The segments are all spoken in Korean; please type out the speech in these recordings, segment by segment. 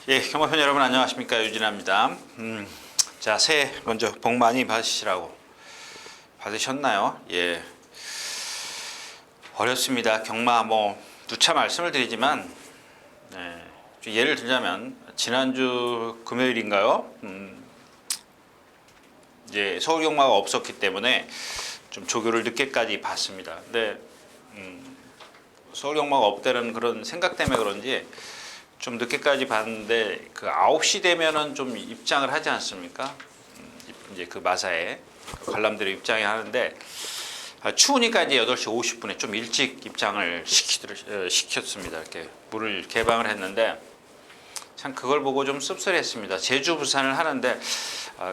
예, 경마팬 여러분 안녕하십니까, 유진아입니다. 자, 새해 먼저 복 많이 받으시라고 받으셨나요? 예, 어렵습니다. 경마 누차 말씀을 드리지만, 예를 들자면 지난주 금요일인가요? 이제 서울 경마가 없었기 때문에 좀 조교를 늦게까지 봤습니다. 근데 서울 경마가 없다는 그런 생각 때문에 그런지 좀 늦게까지 봤는데 그 9시 되면은 좀 입장을 하지 않습니까? 이제 그 마사에 관람들이 입장이 하는데 추우니까 이제 8시 50분에 좀 일찍 입장을 시켰습니다. 이렇게 문을 개방을 했는데 참 그걸 보고 좀 씁쓸했습니다. 제주 부산을 하는데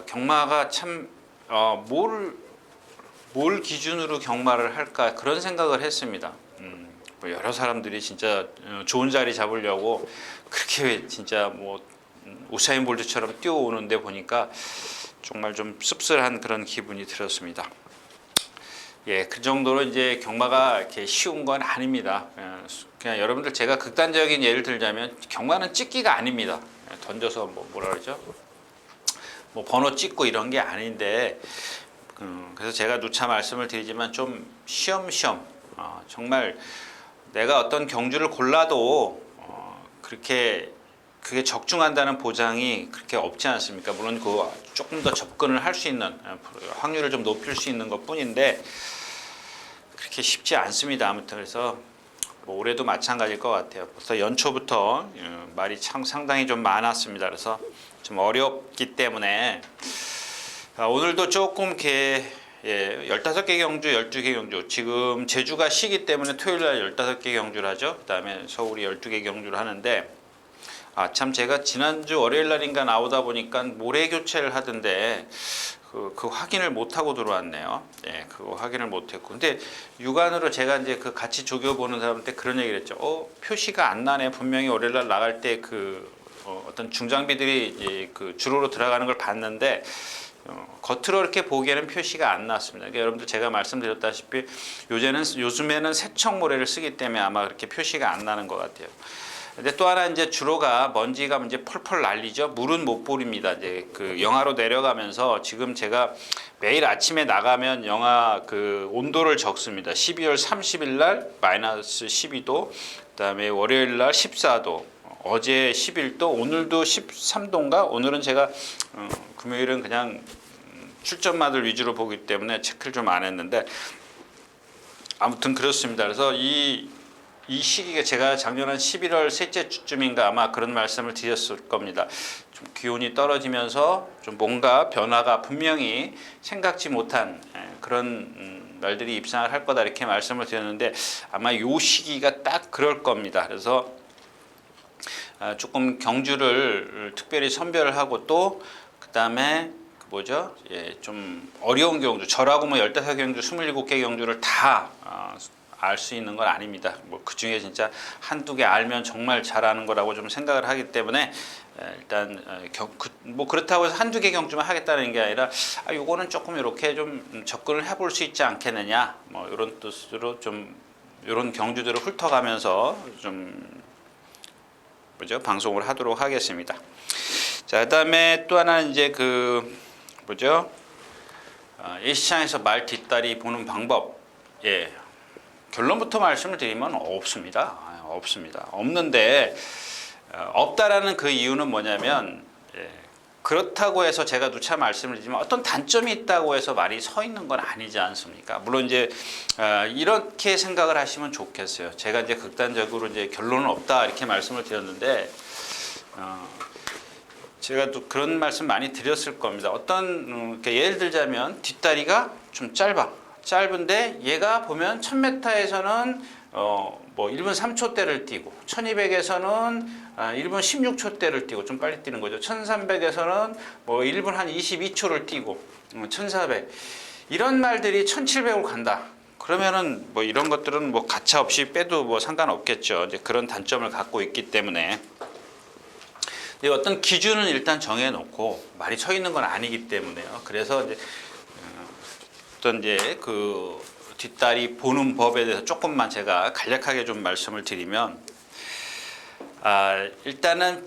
경마가 참 뭘 기준으로 경마를 할까 그런 생각을 했습니다. 여러 사람들이 진짜 좋은 자리 잡으려고 그렇게 진짜 우사인 볼트처럼 뛰어오는데 보니까 정말 좀 씁쓸한 그런 기분이 들었습니다. 예, 그 정도로 이제 경마가 이렇게 쉬운 건 아닙니다. 그냥 여러분들 제가 극단적인 예를 들자면 경마는 찍기가 아닙니다. 던져서 뭐라 그러죠? 번호 찍고 이런 게 아닌데 그래서 제가 누차 말씀을 드리지만 좀 쉬엄쉬엄 정말 내가 어떤 경주를 골라도 그렇게 그게 적중한다는 보장이 그렇게 없지 않습니까? 물론 그 조금 더 접근을 할 수 있는 확률을 좀 높일 수 있는 것뿐인데 그렇게 쉽지 않습니다. 아무튼 그래서 올해도 마찬가지일 것 같아요. 벌써 연초부터 말이 참 상당히 좀 많았습니다. 그래서 좀 어렵기 때문에 오늘도 조금 이렇게 15개 경주, 12개 경주. 지금 제주가 쉬기 때문에 토요일날 15개 경주를 하죠. 그 다음에 서울이 12개 경주를 하는데 참 제가 지난주 월요일날인가 나오다 보니까 모레 교체를 하던데 그 확인을 못하고 들어왔네요. 예, 그거 확인을 못했고. 근데 육안으로 제가 이제 그 같이 조교 보는 사람한테 그런 얘기를 했죠. 표시가 안 나네. 분명히 월요일날 나갈 때 어떤 중장비들이 이제 그 주로로 들어가는 걸 봤는데 겉으로 이렇게 보기에는 표시가 안 났습니다. 그러니까 여러분들 제가 말씀드렸다시피 요즘에는 세척 모래를 쓰기 때문에 아마 그렇게 표시가 안 나는 것 같아요. 근데 또 하나 이제 주로가 먼지가 이제 펄펄 날리죠. 물은 못 뿌립니다. 이제 그 영하로 내려가면서 지금 제가 매일 아침에 나가면 영하 그 온도를 적습니다. 12월 30일 날 마이너스 12도, 그다음에 월요일 날 14도, 어제 11도, 오늘도 13도인가? 오늘은 제가 금요일은 그냥 출전마들 위주로 보기 때문에 체크를 좀 안 했는데 아무튼 그렇습니다. 그래서 이 시기가 제가 작년 한 11월 셋째 주쯤인가 아마 그런 말씀을 드렸을 겁니다. 좀 기온이 떨어지면서 좀 뭔가 변화가 분명히 생각지 못한 그런 날들이 입상을 할 거다 이렇게 말씀을 드렸는데 아마 이 시기가 딱 그럴 겁니다. 그래서 조금 경주를 특별히 선별을 하고 또 그다음에 좀 어려운 경주, 저라고 15개 경주, 27개 경주를 다 알 수 있는 건 아닙니다. 그 중에 진짜 한두 개 알면 정말 잘하는 거라고 좀 생각을 하기 때문에 일단 그렇다고 해서 한두 개 경주만 하겠다는 게 아니라 요거는 조금 이렇게 좀 접근을 해볼 수 있지 않겠느냐 이런 뜻으로 좀 이런 경주들을 훑어가면서 좀 방송을 하도록 하겠습니다. 자, 그다음에 또 하나는 이제 예시장에서 말 뒷다리 보는 방법. 예. 결론부터 말씀을 드리면 없습니다. 없습니다. 없는데 없다라는 그 이유는 뭐냐면 그렇다고 해서 제가 누차 말씀을 드리지만 어떤 단점이 있다고 해서 말이 서 있는 건 아니지 않습니까? 물론 이제 이렇게 생각을 하시면 좋겠어요. 제가 이제 극단적으로 이제 결론은 없다 이렇게 말씀을 드렸는데 제가 또 그런 말씀 많이 드렸을 겁니다. 예를 들자면 뒷다리가 좀 짧은데 얘가 보면 1000m에서는 1분 3초대를 뛰고 1200에서는 1분 16초대를 뛰고 좀 빨리 뛰는 거죠. 1300에서는 1분 한 22초를 뛰고 1400 이런 말들이 1700으로 간다. 그러면은 이런 것들은 가차 없이 빼도 상관없겠죠. 이제 그런 단점을 갖고 있기 때문에 어떤 기준은 일단 정해놓고 말이 서 있는 건 아니기 때문에요. 그래서 이제 그 뒷다리 보는 법에 대해서 조금만 제가 간략하게 좀 말씀을 드리면 일단은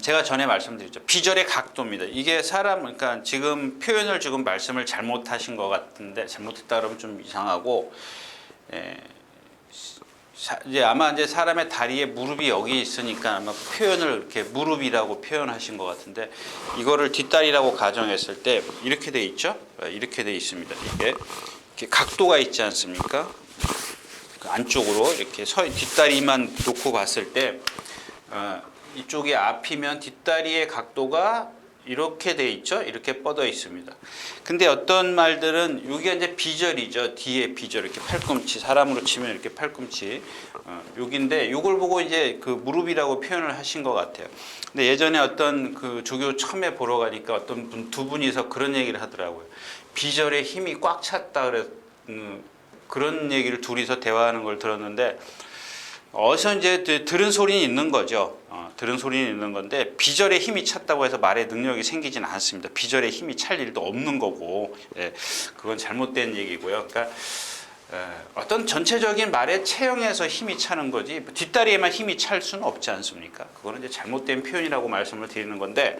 제가 전에 말씀드렸죠. 비절의 각도입니다. 이게 사람, 그러니까 지금 표현을 지금 말씀을 잘못하신 것 같은데, 잘못했다 그러면 좀 이상하고, 이제 아마 이제 사람의 다리에 무릎이 여기 있으니까 아마 표현을 이렇게 무릎이라고 표현하신 것 같은데, 이거를 뒷다리라고 가정했을 때 이렇게 돼 있죠? 이렇게 돼 있습니다. 이게 이렇게 각도가 있지 않습니까? 그 안쪽으로 이렇게 뒷다리만 놓고 봤을 때, 이쪽이 앞이면 뒷다리의 각도가 이렇게 돼 있죠. 이렇게 뻗어 있습니다. 근데 어떤 말들은 여기가 이제 비절이죠. 뒤에 비절, 이렇게 팔꿈치, 사람으로 치면 이렇게 팔꿈치, 여기인데 요걸 보고 이제 그 무릎이라고 표현을 하신 것 같아요. 근데 예전에 어떤 그 조교 처음에 보러 가니까 어떤 두 분이서 그런 얘기를 하더라고요. 비절에 힘이 꽉 찼다 그래. 그런 얘기를 둘이서 대화하는 걸 들었는데, 어디서 이제 들은 소리는 있는 거죠. 들은 소리는 있는 건데, 비절에 힘이 찼다고 해서 말의 능력이 생기지는 않습니다. 비절에 힘이 찰 일도 없는 거고, 그건 잘못된 얘기고요. 그러니까 어떤 전체적인 말의 체형에서 힘이 차는 거지, 뒷다리에만 힘이 찰 수는 없지 않습니까? 그거는 이제 잘못된 표현이라고 말씀을 드리는 건데,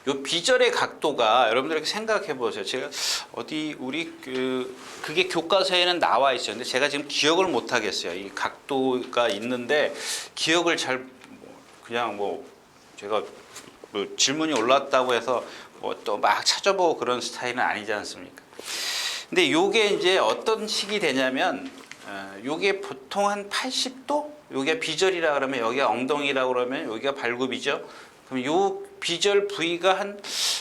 요 비절의 각도가 여러분들 이렇게 생각해 보세요. 제가 어디 우리 그게 교과서에는 나와 있어요. 근데 제가 지금 기억을 못 하겠어요. 이 각도가 있는데 기억을 잘 그냥 뭐 제가 뭐 질문이 올랐다고 해서 뭐 또 막 찾아보고 그런 스타일은 아니지 않습니까? 근데 요게 이제 어떤 식이 되냐면 요게 보통 한 80도? 요게 비절이라 그러면 여기가 엉덩이라 그러면 여기가 발굽이죠. 그럼 요 비절 부위가 한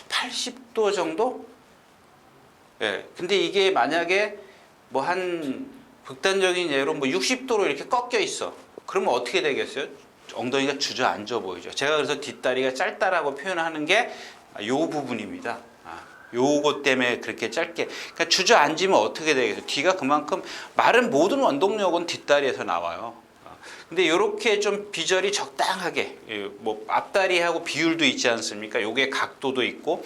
80도 정도? 근데 이게 만약에 뭐 한 극단적인 예로 뭐 60도로 이렇게 꺾여 있어. 그러면 어떻게 되겠어요? 엉덩이가 주저앉아 보이죠. 제가 그래서 뒷다리가 짧다라고 표현하는 게 요 부분입니다. 요것 때문에 그렇게 짧게. 그러니까 주저앉으면 어떻게 되겠어요? 뒤가 그만큼 마른 모든 원동력은 뒷다리에서 나와요. 근데 이렇게 좀 비절이 적당하게, 뭐 앞다리하고 비율도 있지 않습니까? 요게 각도도 있고,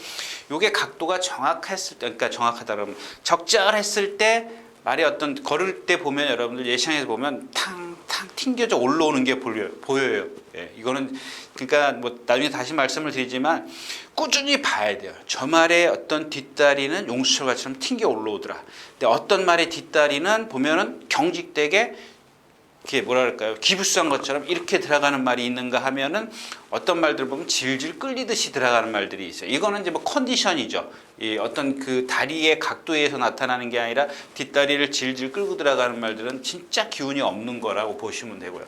요게 각도가 정확했을 때, 그러니까 정확하다 그러면 적절했을 때 말이 어떤 걸을 때 보면 여러분들 예시장에서 보면 탕탕 튕겨져 올라오는 게 보여요. 이거는 그러니까 뭐 나중에 다시 말씀을 드리지만 꾸준히 봐야 돼요. 저 말의 어떤 뒷다리는 용수철과처럼 튕겨 올라오더라. 근데 어떤 말의 뒷다리는 보면은 경직되게 이렇게 뭐라 그럴까요? 기부스한 것처럼 이렇게 들어가는 말이 있는가 하면은 어떤 말들 보면 질질 끌리듯이 들어가는 말들이 있어요. 이거는 이제 뭐 컨디션이죠. 이 어떤 그 다리의 각도에서 나타나는 게 아니라 뒷다리를 질질 끌고 들어가는 말들은 진짜 기운이 없는 거라고 보시면 되고요.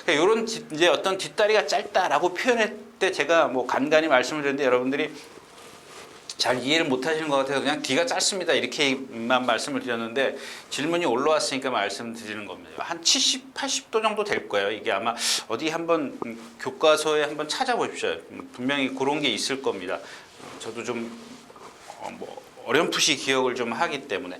그러니까 이런 이제 어떤 뒷다리가 짧다라고 표현할 때 제가 뭐 간간히 말씀을 드렸는데 여러분들이 잘 이해를 못 하시는 것 같아서 그냥 뒤가 짧습니다 이렇게만 말씀을 드렸는데 질문이 올라왔으니까 말씀드리는 겁니다. 한 70, 80도 정도 될 거예요. 이게 아마 어디 한번 교과서에 한번 찾아보십시오. 분명히 그런 게 있을 겁니다. 저도 좀 뭐 어렴풋이 기억을 좀 하기 때문에.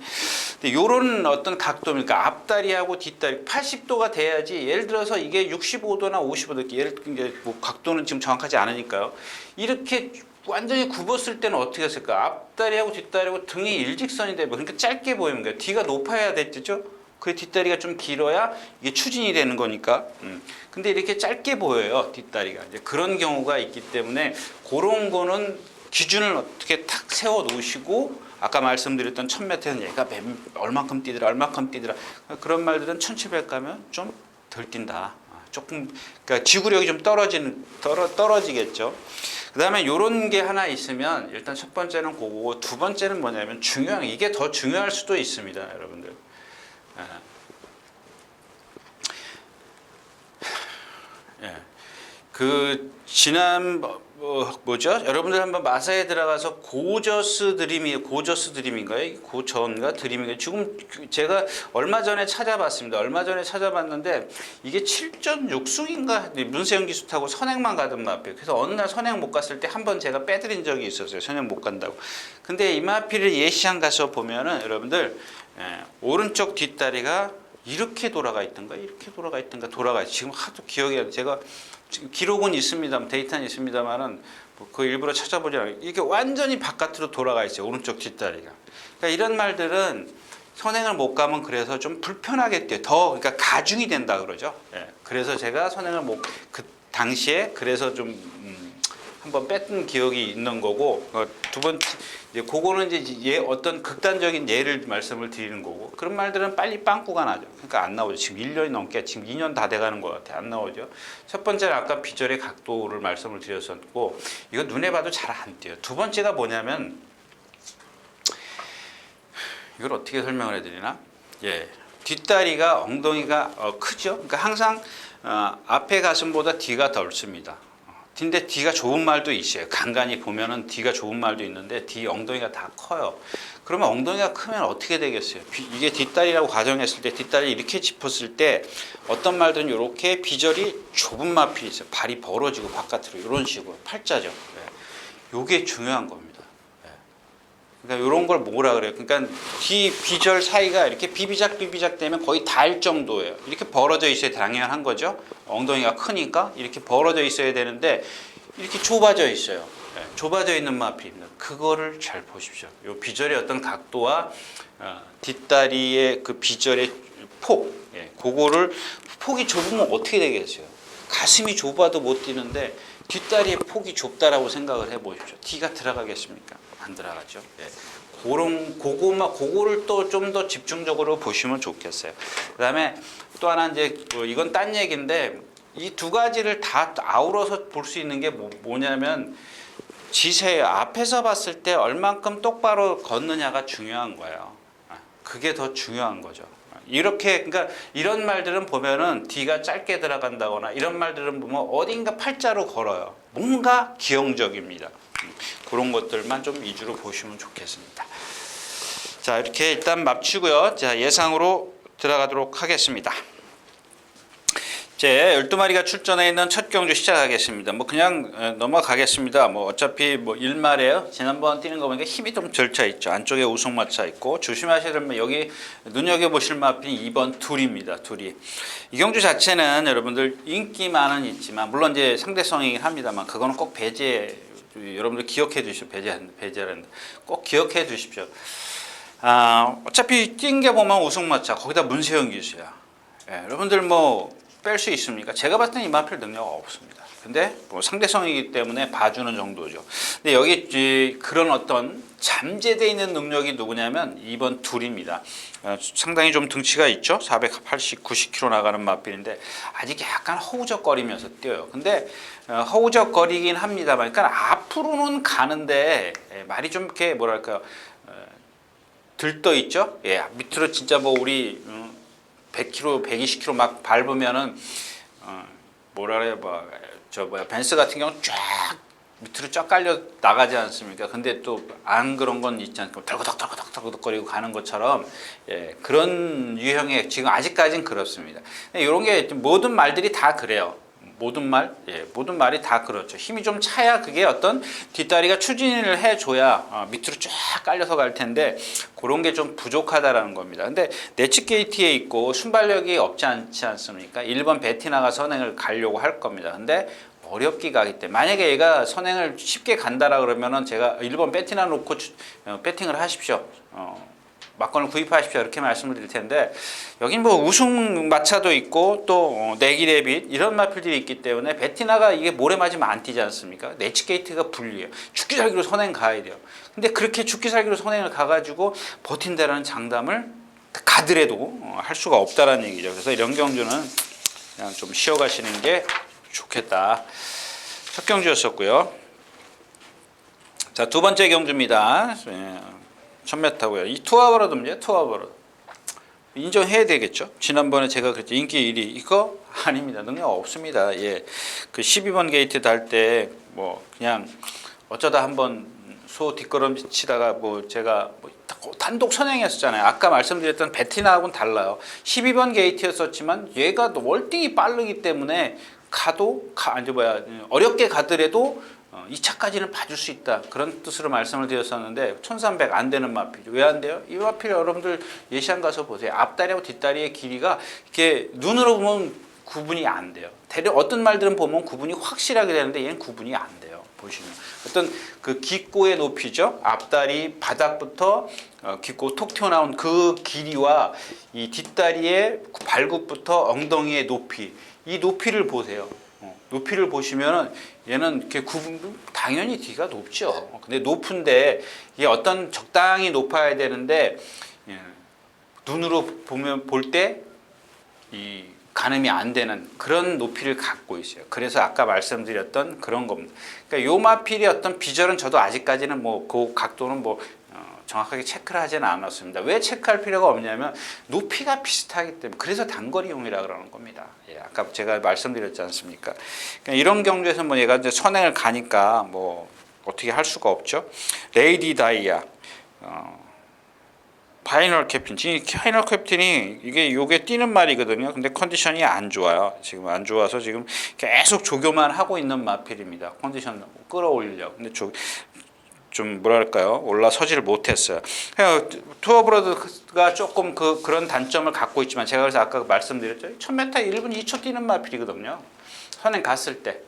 근데 요런 어떤 각도니까 앞다리하고 뒷다리 80도가 돼야지. 예를 들어서 이게 65도나 55도 예를 이제 뭐 각도는 지금 정확하지 않으니까요. 이렇게 완전히 굽었을 때는 어떻게 했을까? 앞다리하고 뒷다리하고 등이 일직선이 되고 그러니까 짧게 보이는 거예요. 뒤가 높아야 됐죠? 그 뒷다리가 좀 길어야 이게 추진이 되는 거니까. 근데 이렇게 짧게 보여요, 뒷다리가. 이제 그런 경우가 있기 때문에 그런 거는 기준을 어떻게 탁 세워 놓으시고 아까 말씀드렸던 1000m는 얘가 얼만큼 뛰더라, 얼만큼 뛰더라. 그런 말들은 1700 가면 좀 덜 뛴다. 조금 그러니까 지구력이 좀 떨어지겠죠. 그다음에 이런 게 하나 있으면 일단 첫 번째는 그거고 두 번째는 뭐냐면 중요한 이게 더 중요할 수도 있습니다, 여러분들. 그 지난 뭐죠? 여러분들 한번 마사에 들어가서 고저스 드림인가요? 고전가 드림인가요? 지금 제가 얼마 전에 찾아봤습니다. 얼마 전에 찾아봤는데 이게 7.6숭인가 문세영 기수 타고 선행만 가던 앞에. 그래서 어느 날 선행 못 갔을 때 한번 제가 빼드린 적이 있었어요. 선행 못 간다고. 근데 이마피를 예시장 가서 보면은 여러분들 오른쪽 뒷다리가 이렇게 돌아가 있던가 돌아가 지금 하도 기억이 안 나요. 제가 기록은 있습니다. 데이터는 있습니다만은 그 일부러 찾아보지 않아요. 이게 완전히 바깥으로 돌아가 있어요. 오른쪽 뒷다리가. 그러니까 이런 말들은 선행을 못 가면 그래서 좀 불편하게 뛰어요. 그러니까 가중이 된다 그러죠. 그래서 제가 선행을 당시에 그래서 좀 한번 뺐던 기억이 있는 거고, 두 번째 이제 그거는 이제 어떤 극단적인 예를 말씀을 드리는 거고, 그런 말들은 빨리 빵꾸가 나죠. 그러니까 안 나오죠. 지금 1년이 넘게, 지금 2년 다 돼가는 것 같아요. 안 나오죠. 첫 번째는 아까 비절의 각도를 말씀을 드렸었고, 이거 눈에 봐도 잘 안 띄어요. 두 번째가 뭐냐면, 이걸 어떻게 설명을 해드리나? 예, 뒷다리가 엉덩이가 크죠. 그러니까 항상 앞에 가슴보다 뒤가 덜습니다. 근데 뒤가 좁은 말도 있어요. 간간히 보면은 뒤가 좁은 말도 있는데 뒤 엉덩이가 다 커요. 그러면 엉덩이가 크면 어떻게 되겠어요? 이게 뒷다리라고 가정했을 때 뒷다리 이렇게 짚었을 때 어떤 말들은 이렇게 비절이 좁은 마필이 있어요. 발이 벌어지고 바깥으로 이런 식으로 팔자죠. 이게 중요한 겁니다. 그러니까 이런 걸 뭐라 그래요? 그러니까 뒤 비절 사이가 이렇게 비비작 되면 거의 닿을 정도예요. 이렇게 벌어져 있어야 당연한 거죠. 엉덩이가 크니까 이렇게 벌어져 있어야 되는데 이렇게 좁아져 있어요. 좁아져 있는 마피입니다. 그거를 잘 보십시오. 이 비절의 어떤 각도와 뒷다리의 그 비절의 폭, 그거를 폭이 좁으면 어떻게 되겠어요? 가슴이 좁아도 못 뛰는데 뒷다리의 폭이 좁다라고 생각을 해보십시오. T가 들어가겠습니까? 안 들어가죠. 그거를 또 좀 더 집중적으로 보시면 좋겠어요. 그다음에 또 하나 이제 이건 딴 얘기인데 이 두 가지를 다 아우러서 볼 수 있는 게 뭐냐면 지세요. 앞에서 봤을 때 얼만큼 똑바로 걷느냐가 중요한 거예요. 그게 더 중요한 거죠. 이렇게 그러니까 이런 말들은 보면은 D가 짧게 들어간다거나 이런 말들은 보면 어딘가 팔자로 걸어요. 뭔가 기형적입니다. 그런 것들만 좀 위주로 보시면 좋겠습니다. 자, 이렇게 일단 맞추고요. 자, 예상으로 들어가도록 하겠습니다. 제 12마리가 출전해 있는 첫 경주 시작하겠습니다. 뭐 그냥 넘어가겠습니다. 뭐 어차피 뭐 1마리에요. 지난번 뛰는 거 보니까 힘이 좀 절차 있죠. 안쪽에 우승마차 있고 조심하셔야 되면 여기 눈여겨보실 마필이 2번 둘입니다. 둘이. 이 경주 자체는 여러분들 인기만은 있지만 물론 이제 상대성이긴 합니다만 그거는 꼭 배제 여러분들 기억해 주십시오. 배제라는 꼭 기억해 주십시오. 어차피 뛴 게 보면 우승마차 거기다 문세영 기수야. 여러분들 뭐 뺄 수 있습니까? 제가 봤을 때는 이마필 능력 없습니다. 근데 뭐 상대성이기 때문에 봐주는 정도죠. 근데 여기 그런 어떤 잠재되어 있는 능력이 누구냐면 2번 둘입니다. 상당히 좀 등치가 있죠. 480, 90kg 나가는 마필인데 아직 약간 허우적거리면서 뛰어요. 근데 허우적거리긴 합니다만, 그러니까 앞으로는 가는데 말이 좀 이렇게 뭐랄까요, 들떠 있죠. 밑으로 진짜 뭐 우리 100km, 120km 막 밟으면은 뭐라 그래요, 벤츠 같은 경우는 쫙 밑으로 쫙 깔려 나가지 않습니까? 근데 또 안 그런 건 있지 않습니까? 덜거덕거리고 가는 것처럼 그런 유형의 지금 아직까지는 그렇습니다. 이런 게 모든 말들이 다 그래요. 모든 말이 다 그렇죠. 힘이 좀 차야 그게 어떤 뒷다리가 추진을 해줘야 밑으로 쫙 깔려서 갈 텐데 그런 게 좀 부족하다라는 겁니다. 근데 내측 게이트에 있고 순발력이 없지 않지 않습니까? 1번 베티나가 선행을 가려고 할 겁니다. 근데 어렵게 가기 때문에 만약에 얘가 선행을 쉽게 간다라 그러면은 제가 1번 베티나 놓고 배팅을 하십시오. 막건을 구입하십시오. 이렇게 말씀을 드릴 텐데 여긴 뭐 우승 마차도 있고 또 내기레빗 이런 마필들이 있기 때문에 베티나가 이게 모래 맞으면 안 뛰지 않습니까? 내치 게이트가 불리해요. 죽기 살기로 선행 가야 돼요. 근데 그렇게 죽기 살기로 선행을 가가지고 버틴다라는 장담을 가더라도 할 수가 없다라는 얘기죠. 그래서 이런 경주는 그냥 좀 쉬어가시는 게 좋겠다. 첫 경주였었고요. 자, 두 번째 경주입니다. 1000m고요. 이 투어버로드입니다. 투어버로드 인정해야 되겠죠. 지난번에 제가 그랬죠. 인기 1위 이거 아닙니다. 능력 없습니다. 그 12번 게이트 달 때 뭐 그냥 어쩌다 한번 소 뒷걸음 치다가 뭐 제가 뭐 단독 선행했었잖아요. 아까 말씀드렸던 베티나하고는 달라요. 12번 게이트였었지만 얘가 월등히 빠르기 때문에 어렵게 가더라도 2차까지는 봐줄 수 있다. 그런 뜻으로 말씀을 드렸었는데 1300 안 되는 마필이죠. 왜 안 돼요? 이 마필 여러분들 예시한 가서 보세요. 앞다리하고 뒷다리의 길이가 이렇게 눈으로 보면 구분이 안 돼요. 어떤 말들은 보면 구분이 확실하게 되는데 얘는 구분이 안 돼요. 보시면 어떤 그 기꼬의 높이죠. 앞다리 바닥부터 기꼬 톡 튀어나온 그 길이와 이 뒷다리의 발굽부터 엉덩이의 높이, 이 높이를 보세요. 높이를 보시면은 얘는 이렇게 구분 당연히 D가 높죠. 근데 높은데 이게 어떤 적당히 높아야 되는데 예, 눈으로 보면 볼 때 이 가늠이 안 되는 그런 높이를 갖고 있어요. 그래서 아까 말씀드렸던 그런 겁니다. 그러니까 요 마필의 어떤 비결은 저도 아직까지는 뭐 그 각도는 뭐 정확하게 체크를 하지는 않았습니다. 왜 체크할 필요가 없냐면 높이가 비슷하기 때문에 그래서 단거리용이라 그러는 겁니다. 예, 아까 제가 말씀드렸지 않습니까? 그러니까 이런 경우에서 뭐 얘가 이제 선행을 가니까 뭐 어떻게 할 수가 없죠. 레이디 다이아, 파이널 캡틴. 파이널 캡틴이 이게 요게 뛰는 말이거든요. 근데 컨디션이 안 좋아요. 지금 안 좋아서 지금 계속 조교만 하고 있는 마필입니다. 컨디션 끌어올리려고. 근데 좀 뭐랄까요, 올라서지를 못했어요. 투어 브로드가 조금 그런 단점을 갖고 있지만 제가 그래서 아까 말씀드렸죠. 1000m 1분 2초 뛰는 마필이거든요. 선행 갔을 때.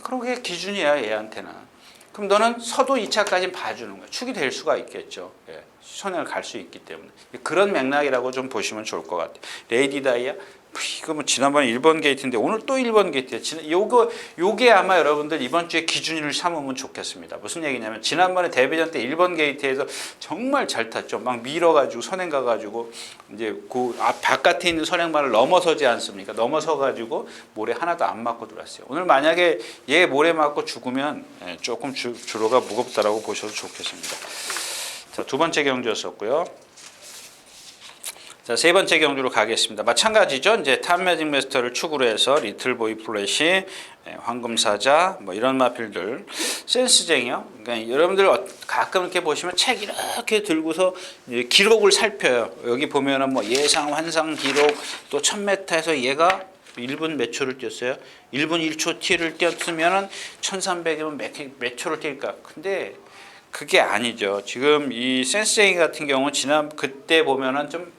그런 게 기준이야 얘한테는. 그럼 너는 서도 2차까지 봐주는 거야. 축이 될 수가 있겠죠. 예, 선행을 갈 수 있기 때문에. 그런 맥락이라고 좀 보시면 좋을 것 같아요. 레이디 다이아, 이거 뭐 지난번에 1번 게이트인데 오늘 또 1번 게이트예요. 요게 아마 여러분들 이번 주에 기준을 삼으면 좋겠습니다. 무슨 얘기냐면 지난번에 데뷔전 때 1번 게이트에서 정말 잘 탔죠. 막 밀어가지고 선행 가가지고 이제 그 바깥에 있는 선행만을 넘어서지 않습니까? 넘어서가지고 모래 하나도 안 맞고 들어왔어요. 오늘 만약에 얘 모래 맞고 죽으면 조금 주로가 무겁다라고 보셔도 좋겠습니다. 자, 두 번째 경주였었고요. 자, 세 번째 경주로 가겠습니다. 마찬가지죠. 이제 탑 매직 마스터를 축으로 해서 리틀 보이 플래시, 황금사자, 뭐 이런 마필들, 센스쟁이요. 그러니까 여러분들 가끔 이렇게 보시면 책 이렇게 들고서 기록을 살펴요. 여기 보면은 뭐 예상 환상 기록 또 1000m에서 얘가 1분 몇 초를 뛰었어요? 1분 1초 T를 뛰었으면은 1300이면 몇 초를 뛸까? 근데 그게 아니죠. 지금 이 센스쟁이 같은 경우 그때 보면은 좀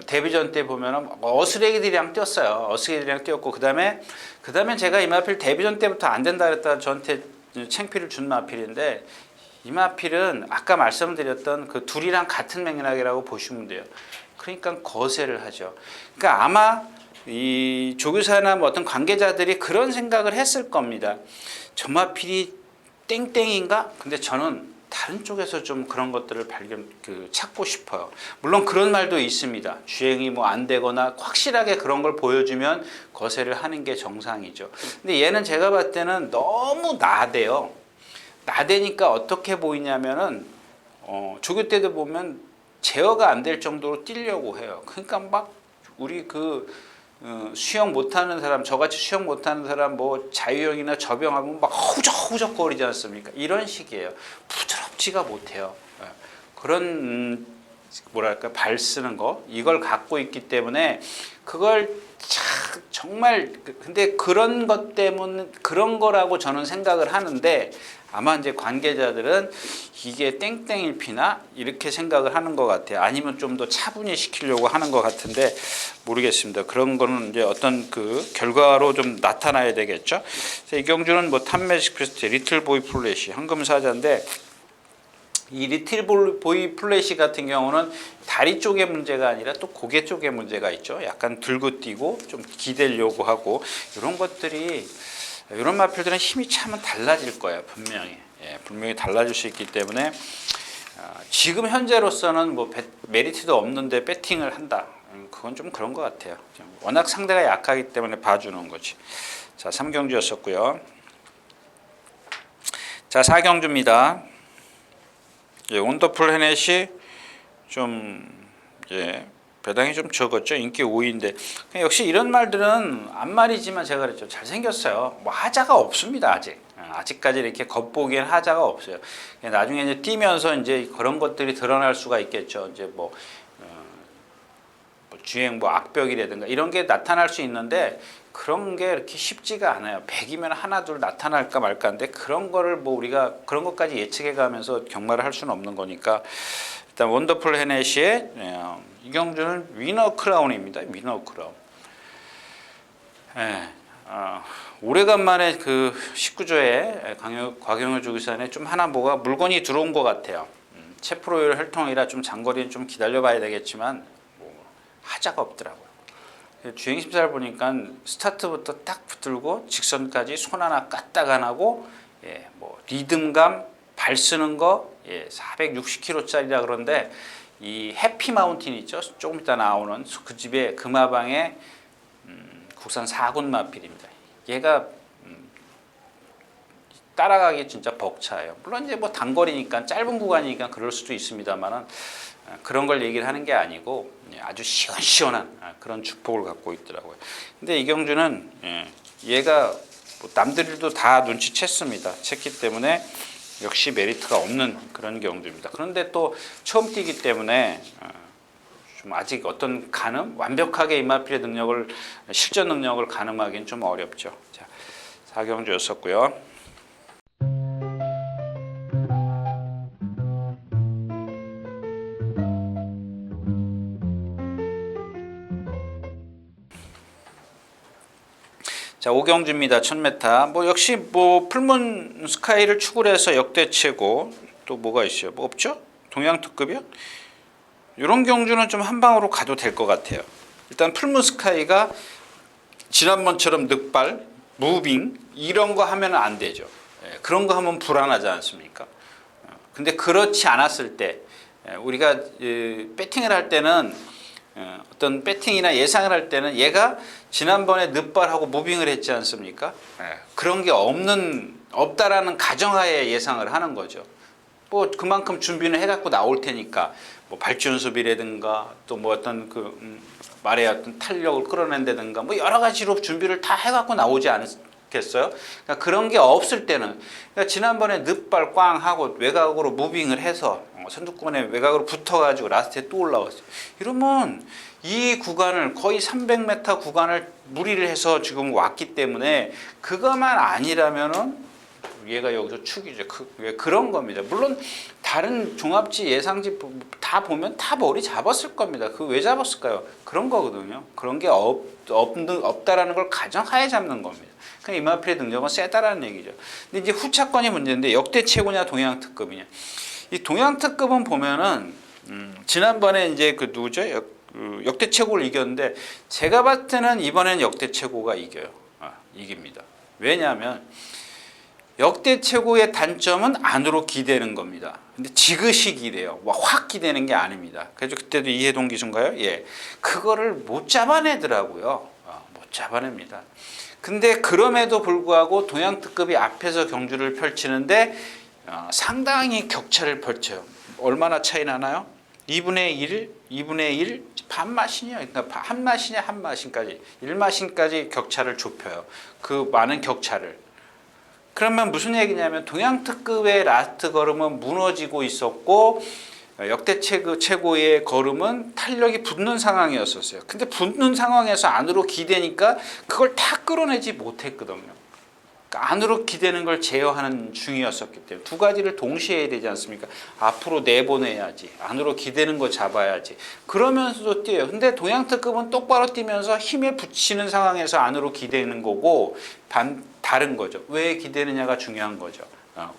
데뷔전 때 보면은 어스레기들이랑 뛰었어요. 어스레기들이랑 뛰었고 그다음에 제가 이 마필 데뷔전 때부터 안 된다 그랬다 저한테 챙피를 준 마필인데 이 마필은 아까 말씀드렸던 그 둘이랑 같은 맥락이라고 보시면 돼요. 그러니까 거세를 하죠. 그러니까 아마 이 조교사나 뭐 어떤 관계자들이 그런 생각을 했을 겁니다. 저 마필이 땡땡인가? 근데 저는 다른 쪽에서 좀 그런 것들을 찾고 싶어요. 물론 그런 말도 있습니다. 주행이 뭐 안 되거나 확실하게 그런 걸 보여주면 거세를 하는 게 정상이죠. 근데 얘는 제가 봤을 때는 너무 나대요. 나대니까 어떻게 보이냐면은 조교 때도 보면 제어가 안 될 정도로 뛰려고 해요. 그러니까 막 우리 수영 못하는 사람, 저같이 수영 못하는 사람 뭐 자유형이나 접영하면 막 허우적허우적거리지 않습니까? 이런 식이에요. 부드럽지가 못해요. 그런 뭐랄까 발 쓰는 거 이걸 갖고 있기 때문에 그걸 정말 근데 그런 것 때문에 그런 거라고 저는 생각을 하는데 아마 이제 관계자들은 이게 땡땡일 피나 이렇게 생각을 하는 것 같아요. 아니면 좀 더 차분히 시키려고 하는 것 같은데 모르겠습니다. 그런 거는 이제 어떤 그 결과로 좀 나타나야 되겠죠. 이 경주는 뭐 탑매직 프레스트 리틀 보이 플래시 황금사자인데 이 리틀 보이 플래시 같은 경우는 다리 쪽의 문제가 아니라 또 고개 쪽의 문제가 있죠. 약간 들고 뛰고 좀 기대려고 하고 이런 것들이 이런 마필들은 힘이 차면 달라질 거예요. 분명히. 분명히 달라질 수 있기 때문에 지금 현재로서는 뭐 메리트도 없는데 배팅을 한다. 그건 좀 그런 것 같아요. 워낙 상대가 약하기 때문에 봐주는 거지. 자, 3경주였었고요. 자, 4경주입니다. 원더풀 헤넷이 좀 배당이 좀 적었죠. 인기 5위인데 역시 이런 말들은 앞말이지만 제가 그랬죠. 잘생겼어요. 뭐 하자가 없습니다. 아직까지 이렇게 겉보기엔 하자가 없어요. 나중에 이제 뛰면서 이제 그런 것들이 드러날 수가 있겠죠. 이제 뭐 주행 뭐 악벽이라든가 이런 게 나타날 수 있는데 그런 게 이렇게 쉽지가 않아요. 100이면 하나 둘 나타날까 말까인데 그런 거를 뭐 우리가 그런 것까지 예측해 가면서 경마를 할 수는 없는 거니까 일단 원더풀 헤넷시의 이 경주는 위너 크라운입니다. 위너 크라운. 오래간만에 그 19조에 곽영효 조교사에 좀 하나 뭐가 물건이 들어온 것 같아요. 체프로일 혈통이라 좀 장거리는 좀 기다려봐야 되겠지만 뭐 하자가 없더라고요. 주행 심사를 보니까 스타트부터 딱 붙들고 직선까지 손 하나 까딱 안 하고 뭐 리듬감 발 쓰는 거 460km짜리라 그런데 이 해피 마운틴 있죠? 조금 이따 나오는 그 집의 금화방의 국산 4군 마필입니다. 얘가 따라가기 진짜 벅차요. 물론 이제 뭐 단거리니까 짧은 구간이니까 그럴 수도 있습니다만은 그런 걸 얘기를 하는 게 아니고 아주 시원시원한 그런 축복을 갖고 있더라고요. 근데 이경주는 얘가 뭐 남들도 다 눈치챘습니다. 챘기 때문에 역시 메리트가 없는 그런 경주입니다. 그런데 또 처음 뛰기 때문에 좀 아직 어떤 완벽하게 임마필의 능력을 실전 능력을 가늠하기는 좀 어렵죠. 자, 4경주였었고요. 자, 5경주입니다. 1000m. 뭐 역시 뭐 풀문 스카이를 축으로 해서 역대 최고. 또 뭐가 있어요? 뭐 없죠? 동양 특급이요? 이런 경주는 좀 한 방으로 가도 될 것 같아요. 일단 풀문 스카이가 지난번처럼 늑발, 무빙 이런 거 하면 안 되죠. 그런 거 하면 불안하지 않습니까? 근데 그렇지 않았을 때 우리가 배팅을 할 때는 어떤 배팅이나 예상을 할 때는 얘가 지난번에 늑발하고 무빙을 했지 않습니까? 그런 게 없다라는 가정하에 예상을 하는 거죠. 뭐 그만큼 준비는 해갖고 나올 테니까 뭐 발전소비라든가 또 뭐 어떤 말의 어떤 탄력을 끌어낸다든가 뭐 여러 가지로 준비를 다 해갖고 나오지 않겠어요? 그러니까 그런 게 없을 때는 그러니까 지난번에 늑발 꽝 하고 외곽으로 무빙을 해서 선두권에 외곽으로 붙어가지고 라스트에 또 올라왔어요. 이러면 이 구간을 거의 300m 구간을 무리를 해서 지금 왔기 때문에 그것만 아니라면은 얘가 여기서 축이죠. 그런 겁니다. 물론 다른 종합지 예상지 다 보면 다 머리 잡았을 겁니다. 그 왜 잡았을까요? 그런 거거든요. 그런 게 없다라는 걸 가정하에 잡는 겁니다. 그러니까 임마필의 능력은 세다라는 얘기죠. 근데 이제 후차권이 문제인데 역대 최고냐 동양 특급이냐. 이 동양 특급은 보면은 지난번에 이제 그 누구죠? 역대 최고를 이겼는데 제가 봤을 때는 이번에는 역대 최고가 이겨요. 이깁니다. 왜냐하면 역대 최고의 단점은 안으로 기대는 겁니다. 근데 지그시 기대요. 확 기대는 게 아닙니다. 그래서 그때도 이해동 기수인가요? 예, 그거를 못 잡아내더라고요. 못 잡아냅니다. 근데 그럼에도 불구하고 동양 특급이 앞에서 경주를 펼치는데 상당히 격차를 펼쳐요. 얼마나 차이 나나요? 2분의 1, 2분의 1, 반마신이요. 그러니까 한 마신에 한 마신까지, 1마신까지 격차를 좁혀요. 그 많은 격차를. 그러면 무슨 얘기냐면 동양 특급의 라스트 걸음은 무너지고 있었고 역대 최고의 걸음은 탄력이 붙는 상황이었었어요. 근데 붙는 상황에서 안으로 기대니까 그걸 다 끌어내지 못했거든요. 그러니까 안으로 기대는 걸 제어하는 중이었었기 때문에 두 가지를 동시에 해야 되지 않습니까? 앞으로 내보내야지, 안으로 기대는 거 잡아야지. 그러면서도 뛰어요. 근데 동양 특급은 똑바로 뛰면서 힘에 붙이는 상황에서 안으로 기대는 거고 다른 거죠. 왜 기대느냐가 중요한 거죠.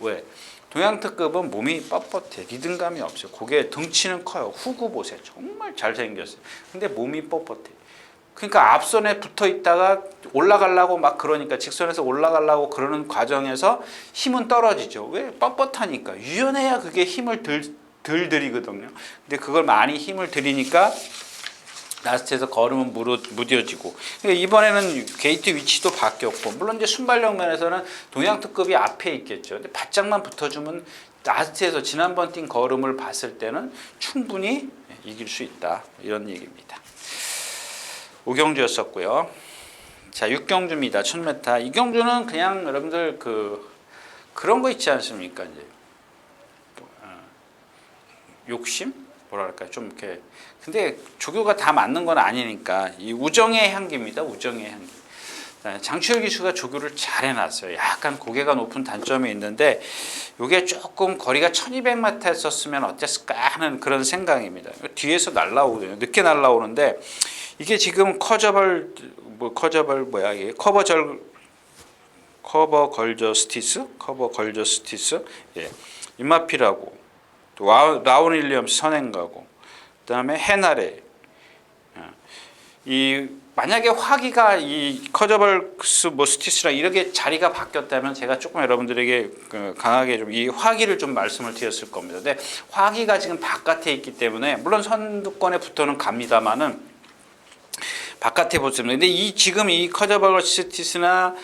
왜? 동양 특급은 몸이 뻣뻣해. 리듬감이 없어요. 고개 덩치는 커요. 후구 보세요. 정말 잘생겼어요. 근데 몸이 뻣뻣해. 그러니까 앞선에 붙어 있다가 올라가려고 막 그러니까 직선에서 올라가려고 그러는 과정에서 힘은 떨어지죠. 왜? 뻣뻣하니까. 유연해야 그게 힘을 덜 들이거든요. 근데 그걸 많이 힘을 들이니까 라스트에서 걸으면 무뎌지고. 그러니까 이번에는 게이트 위치도 바뀌었고, 물론 이제 순발력 면에서는 동양 특급이 앞에 있겠죠. 근데 바짝만 붙어주면 라스트에서 지난번 뛴 걸음을 봤을 때는 충분히 이길 수 있다. 이런 얘기입니다. 5경주였었고요. 자, 6경주입니다. 1000m. 이 경주는 그냥 여러분들 그런 거 있지 않습니까? 이제 욕심? 뭐랄까요? 좀 이렇게. 근데 조교가 다 맞는 건 아니니까 이 우정의 향기입니다. 우정의 향기. 장추열 기수가 조교를 잘 해놨어요. 약간 고개가 높은 단점이 있는데 이게 조금 거리가 1200m 했었으면 어땠을까 하는 그런 생각입니다. 뒤에서 날라오거든요. 늦게 날라오는데 이게 지금 커버 걸저 스티스, 예, 임마필하고 또 라운 윌리엄스 선행가고 그다음에 헤나레 이 만약에 화기가 이 커저벌스 뭐 스티스랑 이렇게 자리가 바뀌었다면 제가 조금 여러분들에게 강하게 좀 이 화기를 좀 말씀을 드렸을 겁니다. 근데 화기가 지금 바깥에 있기 때문에 물론 선두권에 붙어는 갑니다만은 바깥에 붙습니다. 근데 이 지금 이 커저벌스 스티스나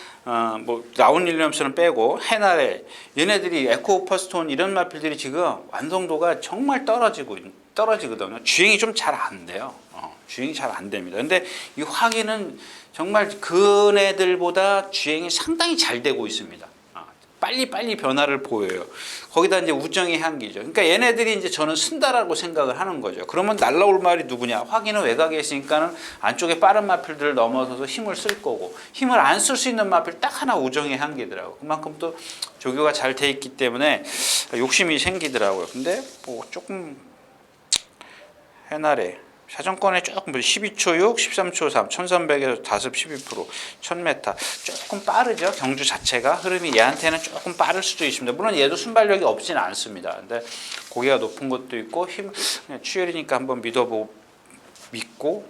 뭐 라운 윌리엄스는 빼고 헤나레 얘네들이 에코퍼스톤 이런 마필들이 지금 완성도가 정말 떨어지거든요. 주행이 좀 잘 안 돼요. 주행이 잘 안 됩니다. 근데 이 화기는 정말 그네들보다 주행이 상당히 잘 되고 있습니다. 빨리 변화를 보여요. 거기다 이제 우정의 향기죠. 그러니까 얘네들이 이제 저는 쓴다라고 생각을 하는 거죠. 그러면 날라올 말이 누구냐? 화기는 외곽에 있으니까는 안쪽에 빠른 마필들을 넘어서서 힘을 쓸 거고 힘을 안 쓸 수 있는 마필 딱 하나 우정의 향기더라고. 그만큼 또 조교가 잘 돼 있기 때문에 욕심이 생기더라고요. 근데 뭐 조금 해나래. 사정권에 조금 12초 6, 13초 3, 1300에서 다습 12%, 1000m 조금 빠르죠. 경주 자체가 흐름이 얘한테는 조금 빠를 수도 있습니다. 물론 얘도 순발력이 없지는 않습니다. 근데 고개가 높은 것도 있고 힘 그냥 추열이니까 한번 믿고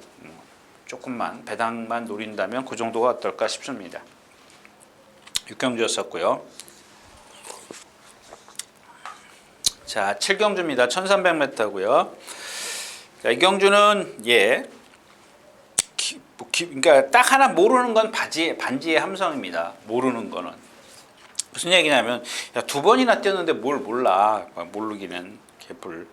조금만 배당만 노린다면 그 정도가 어떨까 싶습니다. 6경주였었고요. 자, 7경주입니다. 1300m고요. 자, 이 경주는 그러니까 딱 하나 모르는 건 반지의 함성입니다. 모르는 거는 무슨 얘기냐면 야, 2번이나 뛰었는데 뭘 몰라. 모르기는 개뿔.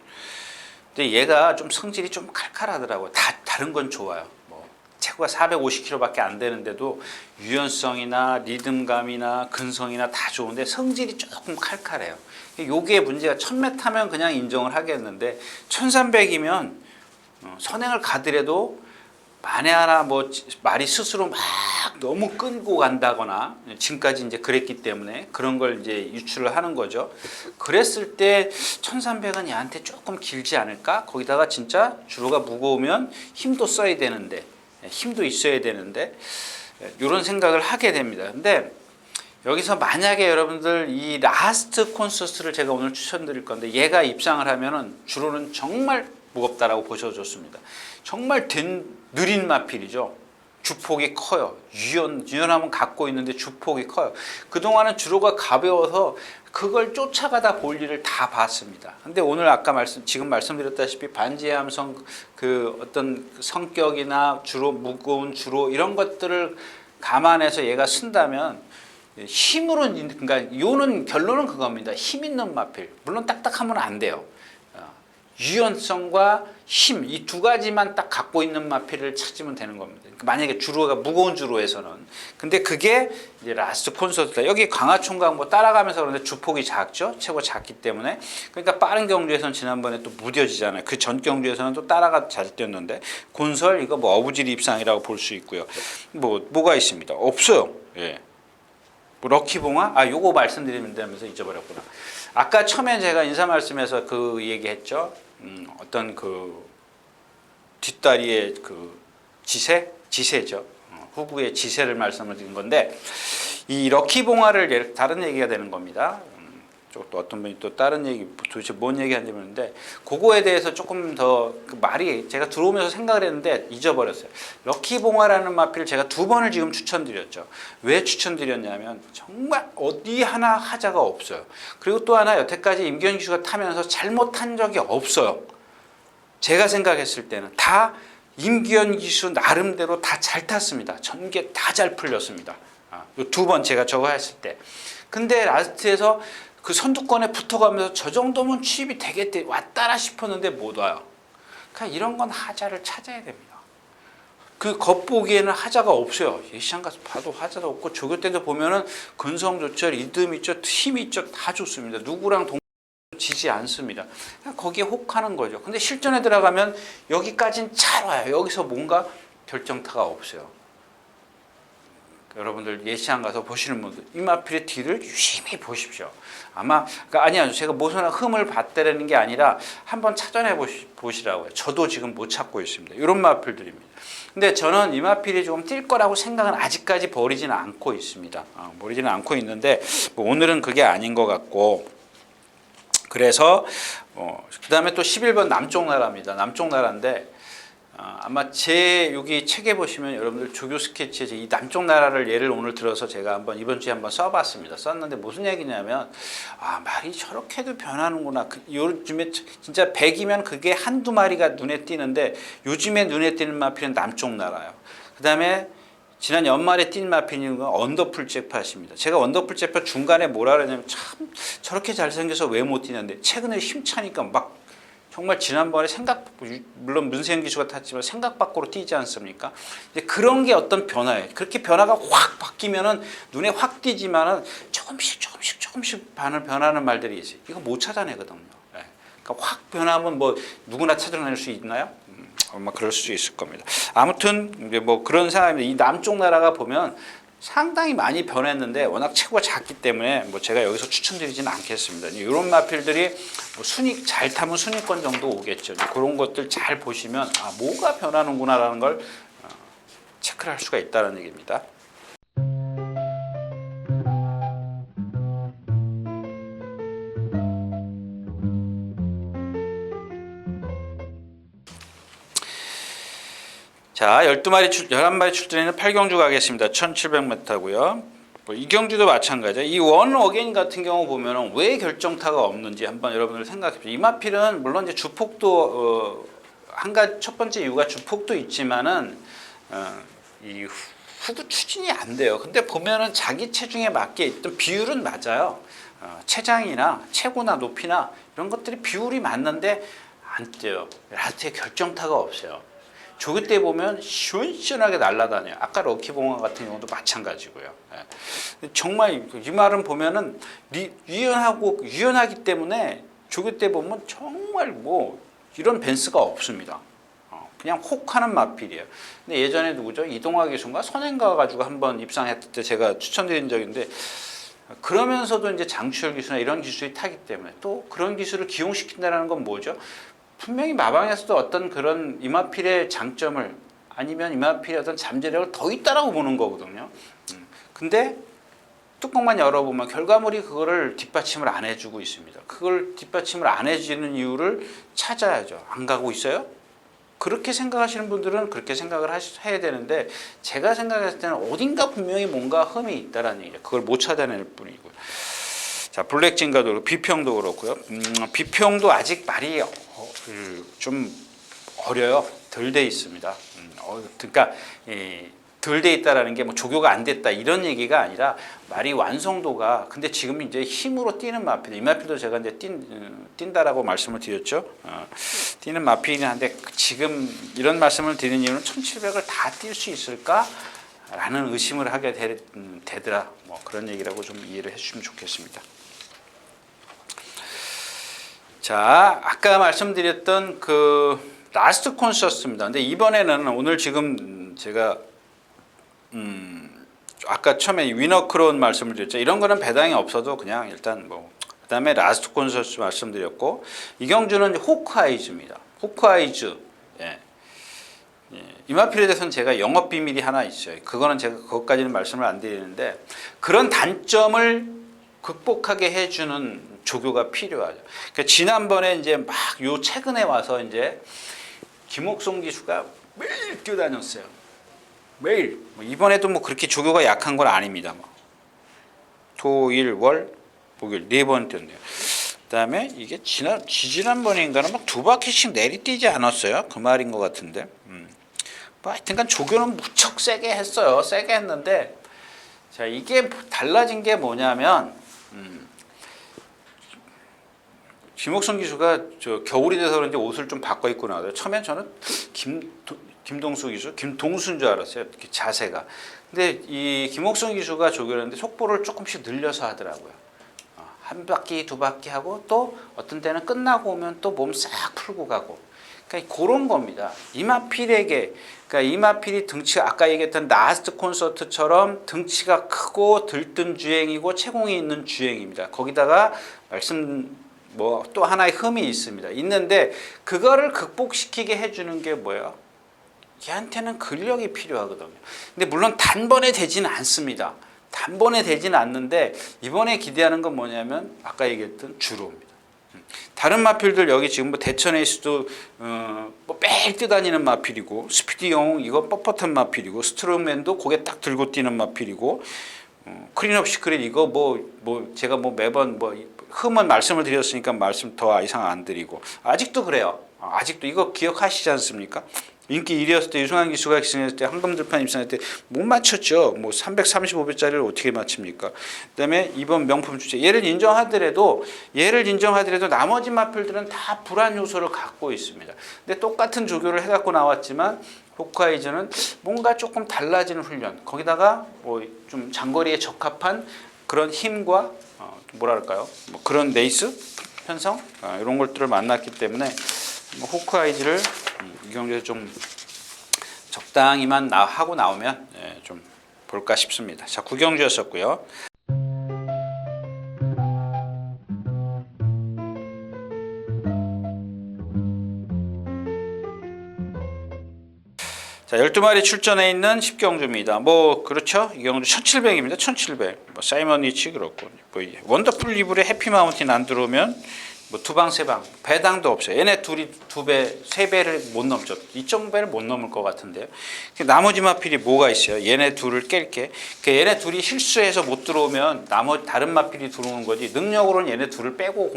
근데 얘가 좀 성질이 좀 칼칼하더라고요. 다른 건 좋아요. 뭐 체구가 450kg밖에 안 되는데도 유연성이나 리듬감이나 근성이나 다 좋은데 성질이 조금 칼칼해요. 요게 문제가 1000m면 그냥 인정을 하겠는데 1300이면 선행을 가더라도 만에 하나 뭐 말이 스스로 막 너무 끌고 간다거나 지금까지 이제 그랬기 때문에 그런 걸 이제 유출을 하는 거죠. 그랬을 때 1300은 얘한테 조금 길지 않을까? 거기다가 진짜 주로가 무거우면 힘도 써야 되는데 힘도 있어야 되는데 이런 생각을 하게 됩니다. 근데 여기서 만약에 여러분들 이 라스트 콘서트를 제가 오늘 추천드릴 건데 얘가 입상을 하면은 주로는 정말 무겁다라고 보셔도 좋습니다. 정말 느린 마필이죠. 주폭이 커요. 유연함은 갖고 있는데 주폭이 커요. 그동안은 주로가 가벼워서 그걸 쫓아가다 볼 일을 다 봤습니다. 근데 오늘 지금 말씀드렸다시피 반지의 함성 그 어떤 성격이나 주로 무거운 주로 이런 것들을 감안해서 얘가 쓴다면 힘으로는 그러니까 요는 결론은 그겁니다. 힘 있는 마필. 물론 딱딱하면 안 돼요. 유연성과 힘 이 두 가지만 딱 갖고 있는 마필을 찾으면 되는 겁니다. 그러니까 만약에 주로가 무거운 주로에서는 근데 그게 이제 라스트 콘서트다. 여기 강화총각 뭐 따라가면서 그런데 주폭이 작죠. 최고 작기 때문에 그러니까 빠른 경주에서는 지난번에 또 무뎌지잖아요. 그 전 경주에서는 또 따라가 잘 뛰었는데 곤설 이거 뭐 어부지리 입상이라고 볼 수 있고요. 뭐가 있습니다. 없어요. 예. 뭐 럭키봉화 요거 말씀드리면서 잊어버렸구나. 아까 처음에 제가 인사 말씀에서 그 얘기했죠. 어떤 그 뒷다리의 그 지세죠. 후구의 지세를 말씀을 드린 건데 이 럭키봉화를 다른 얘기가 되는 겁니다. 또 어떤 분이 또 다른 얘기 도대체 뭔 얘기 하는지 모르는데 그거에 대해서 조금 더 그 말이 제가 들어오면서 생각을 했는데 잊어버렸어요. 럭키봉화라는 마필을 제가 2번을 지금 추천드렸죠. 왜 추천드렸냐면 정말 어디 하나 하자가 없어요. 그리고 또 하나 여태까지 임기현 기수가 타면서 잘못한 적이 없어요. 제가 생각했을 때는 다 임기현 기수 나름대로 다 잘 탔습니다. 전개 다 잘 풀렸습니다. 2번 제가 저거 했을 때. 근데 라스트에서 그 선두권에 붙어가면서 저 정도면 취입이 되겠대 왔다라 싶었는데 못 와요. 그러니까 이런 건 하자를 찾아야 됩니다. 그 겉보기에는 하자가 없어요. 예시장 가서 봐도 하자도 없고 조교 때도 보면은 근성 좋죠, 리듬 있죠, 힘 있죠, 다 좋습니다. 누구랑 지지 않습니다. 그냥 거기에 혹하는 거죠. 근데 실전에 들어가면 여기까지는 잘 와요. 여기서 뭔가 결정타가 없어요. 여러분들 예시장 가서 보시는 분들 이 마필의 뒤를 유심히 보십시오. 아마 그러니까 아니야 제가 모서나 흠을 봤다라는 게 아니라 한번 찾아내 보시라고요. 저도 지금 못 찾고 있습니다. 이런 마필들입니다. 근데 저는 이 마필이 조금 뛸 거라고 생각은 아직까지 버리지는 않고 있습니다. 버리지는 않고 있는데 뭐 오늘은 그게 아닌 것 같고 그래서 그 다음에 또 11번 남쪽 나라입니다. 남쪽 나라인데 아마 제 여기 책에 보시면 여러분들 조교 스케치에 이 남쪽 나라를 예를 오늘 들어서 제가 한번 이번 주에 한번 써봤습니다. 썼는데 무슨 얘기냐면 말이 저렇게도 변하는구나. 요즘에 진짜 100이면 그게 한두 마리가 눈에 띄는데 요즘에 눈에 띄는 마필은 남쪽 나라예요. 그 다음에 지난 연말에 띈 마필은 언더풀 잭팟입니다. 제가 언더풀 잭팟 중간에 뭐라 그러냐면 참 저렇게 잘생겨서 왜 못 뛰는데 최근에 힘차니까 막 정말 지난번에 물론 문세영 기수가 탔지만 생각 밖으로 뛰지 않습니까? 이제 그런 게 어떤 변화예요. 그렇게 변화가 확 바뀌면은 눈에 확 띄지만은 조금씩 변하는 말들이 있어요. 이거 못 찾아내거든요. 네. 그러니까 확 변하면 뭐 누구나 찾아낼 수 있나요? 아마 그럴 수 있을 겁니다. 아무튼 이제 뭐 그런 상황입니다. 이 남쪽 나라가 보면 상당히 많이 변했는데 워낙 체구가 작기 때문에 뭐 제가 여기서 추천드리지는 않겠습니다. 이런 마필들이 뭐 잘 타면 순위권 정도 오겠죠. 그런 것들 잘 보시면 뭐가 변하는구나라는 걸 체크를 할 수가 있다는 얘기입니다. 자, 11마리 출전에는 8경주 가겠습니다. 1700m고요. 이경주도 마찬가지예요. 이 원 어게인 같은 경우 보면은 왜 결정타가 없는지 한번 여러분들 생각해 보세요. 이 마필은 물론 이제 주폭도 첫 번째 이유가 주폭도 있지만은 이 후구 추진이 안 돼요. 근데 보면은 자기 체중에 맞게 있던 비율은 맞아요. 체장이나 체구나 높이나 이런 것들이 비율이 맞는데 안 뛰어요. 라스트에 결정타가 없어요. 조교 때 보면 시원시원하게 날아다녀요. 아까 럭키봉화 같은 경우도 마찬가지고요. 정말 이 말은 보면은 유연하기 때문에 조교 때 보면 정말 뭐 이런 벤스가 없습니다. 그냥 혹하는 마필이에요. 근데 예전에 누구죠? 이동화 기수인가 선행가 가지고 한번 입상했을 때 제가 추천드린 적인데 그러면서도 이제 장추열 기수나 이런 기술이 타기 때문에 또 그런 기술을 기용시킨다는 건 뭐죠? 분명히 마방에서도 어떤 그런 이마필의 장점을 아니면 이마필의 어떤 잠재력을 더 있다라고 보는 거거든요. 근데 뚜껑만 열어보면 결과물이 그거를 뒷받침을 안 해주고 있습니다. 그걸 뒷받침을 안 해주는 이유를 찾아야죠. 안 가고 있어요? 그렇게 생각하시는 분들은 그렇게 생각을 해야 되는데 제가 생각했을 때는 어딘가 분명히 뭔가 흠이 있다라는 얘기죠. 그걸 못 찾아낼 뿐이고요. 자, 블랙진가도 그렇고 비평도 그렇고요. 비평도 아직 말이 좀 어려요. 덜 돼 있습니다. 그러니까 덜 돼 있다라는 게 뭐 조교가 안 됐다 이런 얘기가 아니라 말이 완성도가 근데 지금 이제 힘으로 뛰는 마필 이 마필도 제가 이제 뛴다라고 말씀을 드렸죠. 뛰는 마필이긴 한데 지금 이런 말씀을 드리는 이유는 1700을 다 뛸 수 있을까라는 의심을 하게 되더라. 뭐 그런 얘기라고 좀 이해를 해주시면 좋겠습니다. 자, 아까 말씀드렸던 그 라스트 콘서스입니다. 근데 이번에는 오늘 지금 제가 아까 처음에 위너 크론 말씀을 드렸죠. 이런 거는 배당이 없어도 그냥 일단 뭐 그다음에 라스트 콘서스 말씀드렸고 이경주는 호크아이즈입니다. 호크아이즈. 예. 이마필에 대해서는 제가 영업 비밀이 하나 있어요. 그거는 제가 그것까지는 말씀을 안 드리는데 그런 단점을 극복하게 해주는 조교가 필요하죠. 그러니까 지난번에 이제 막 요 최근에 와서 이제 김옥송 기수가 매일 뛰어다녔어요. 매일. 이번에도 뭐 그렇게 조교가 약한 건 아닙니다. 토, 일, 월, 목요일 4번 뛰었네요. 그다음에 이게 지난번인가는 막 2바퀴씩 내리뛰지 않았어요. 그 말인 것 같은데. 뭐 하여튼간 조교는 무척 세게 했어요. 세게 했는데 자 이게 달라진 게 뭐냐면. 김옥성 기수가 겨울이 돼서 그런지 옷을 좀 바꿔 입고 나와요. 처음엔 저는 김동수 기수, 김동수인 줄 알았어요. 자세가. 근데 이 김옥성 기수가 조교를 했는데 속보를 조금씩 늘려서 하더라고요. 한 바퀴, 2바퀴 하고 또 어떤 때는 끝나고 오면 또 몸 싹 풀고 가고. 그러니까 그런 겁니다. 이마필에게, 그러니까 이마필이 등치가 아까 얘기했던 라스트 콘서트처럼 등치가 크고 들뜬 주행이고 체공이 있는 주행입니다. 거기다가 뭐 또 하나의 흠이 있습니다. 있는데 그거를 극복시키게 해주는 게 뭐예요? 걔한테는 근력이 필요하거든요. 근데 물론 단번에 되지는 않습니다. 단번에 되지는 않는데 이번에 기대하는 건 뭐냐면 아까 얘기했던 주로입니다. 다른 마필들 여기 지금 뭐 대천 에이스도 뭐 매일 뛰다니는 마필이고, 스피디 영웅 이거 뻣뻣한 마필이고, 스트롱맨도 고개 딱 들고 뛰는 마필이고, 크린업 시크릿 이거 뭐 제가 뭐 매번 뭐 흠은 말씀을 드렸으니까 말씀 더 이상 안 드리고, 아직도 그래요. 아직도 이거 기억하시지 않습니까? 인기 1위였을 때 유승환 기수가 기승했을 때 황금들판 입상할 때 못 맞췄죠. 뭐 335배짜리를 어떻게 맞춥니까? 그다음에 이번 명품 주제 얘를 인정하더라도 나머지 마필들은 다 불안 요소를 갖고 있습니다. 근데 똑같은 조교를 해갖고 나왔지만 호크아이즈는 뭔가 조금 달라지는 훈련, 거기다가 뭐 좀 장거리에 적합한 그런 힘과 뭐랄까요, 뭐 그런 레이스 편성 이런 것들을 만났기 때문에 호크아이즈를 이경주에서 좀 적당히만 하고 나오면 좀 볼까 싶습니다. 자, 구경주였었고요. 자, 12마리 출전해 있는 10경주입니다. 뭐 그렇죠. 이 경주 1700입니다. 1700. 뭐 사이먼 니치 그렇고, 뭐 원더풀 리블에 해피 마운틴 안 들어오면 뭐 두방 세방 배당도 없어요. 얘네 둘이 2배, 3배를 못 넘죠. 2.5배를 못 넘을 것 같은데요. 나머지 마필이 뭐가 있어요? 얘네 둘을 깰게. 얘네 둘이 실수해서 못 들어오면 나머지 다른 마필이 들어오는 거지. 능력으로는 얘네 둘을 빼고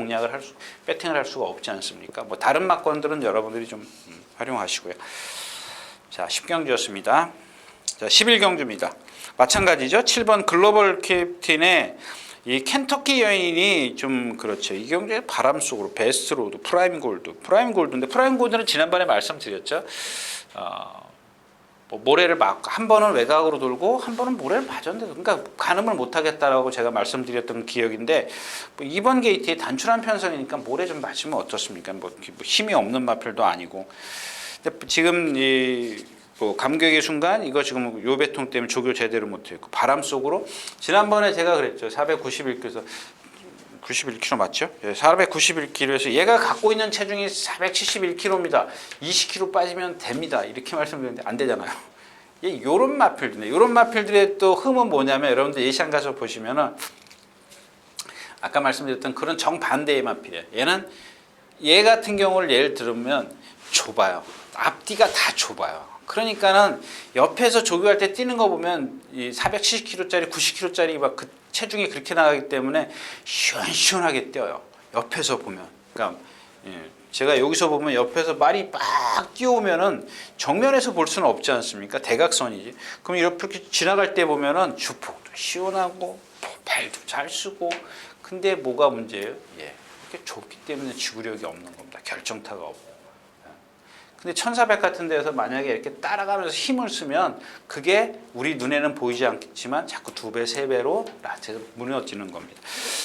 배팅을 할 수가 없지 않습니까? 뭐 다른 막건들은 여러분들이 좀 활용하시고요. 자, 10경주였습니다. 자, 11경주입니다. 마찬가지죠. 7번 글로벌 캡틴의 이 켄터키 여인이 좀 그렇죠. 이 경주에 바람 속으로 베스트 로드, 프라임 골드인데 프라임 골드는 지난번에 말씀드렸죠. 뭐 모래를 막 한 번은 외곽으로 돌고 한 번은 모래를 맞았는데, 그러니까 가늠을 못하겠다라고 제가 말씀드렸던 기억인데, 뭐 이번 게이트에 단출한 편성이니까 모래 좀 맞으면 어떻습니까? 뭐 힘이 없는 마필도 아니고. 근데 지금 뭐 감격의 순간 이거 지금 요 배통 때문에 조교 제대로 못했고, 바람 속으로 지난번에 제가 그랬죠. 491km에서 91km 맞죠? 491km에서 얘가 갖고 있는 체중이 471kg입니다. 20kg 빠지면 됩니다. 이렇게 말씀드렸는데 안 되잖아요. 요런 마필들인데, 요런 마필들의 또 흠은 뭐냐면, 여러분들 예시장 가서 보시면은 아까 말씀드렸던 그런 정반대의 마필이에요. 얘 같은 경우를 예를 들면 좁아요. 앞뒤가 다 좁아요. 그러니까는 옆에서 조교할 때 뛰는 거 보면 이 470kg짜리, 90kg짜리 막 그 체중이 그렇게 나가기 때문에 시원시원하게 뛰어요. 옆에서 보면. 그러니까 제가 여기서 보면 옆에서 말이 막 뛰어오면은 정면에서 볼 수는 없지 않습니까? 대각선이지. 그럼 이렇게 지나갈 때 보면은 주폭도 시원하고 발도 잘 쓰고. 근데 뭐가 문제예요? 이렇게 좁기 때문에 지구력이 없는 겁니다. 결정타가 없고. 근데 1400 같은 데서 만약에 이렇게 따라가면서 힘을 쓰면 그게 우리 눈에는 보이지 않겠지만 자꾸 2배, 3배로 라트에서 무너지는 겁니다.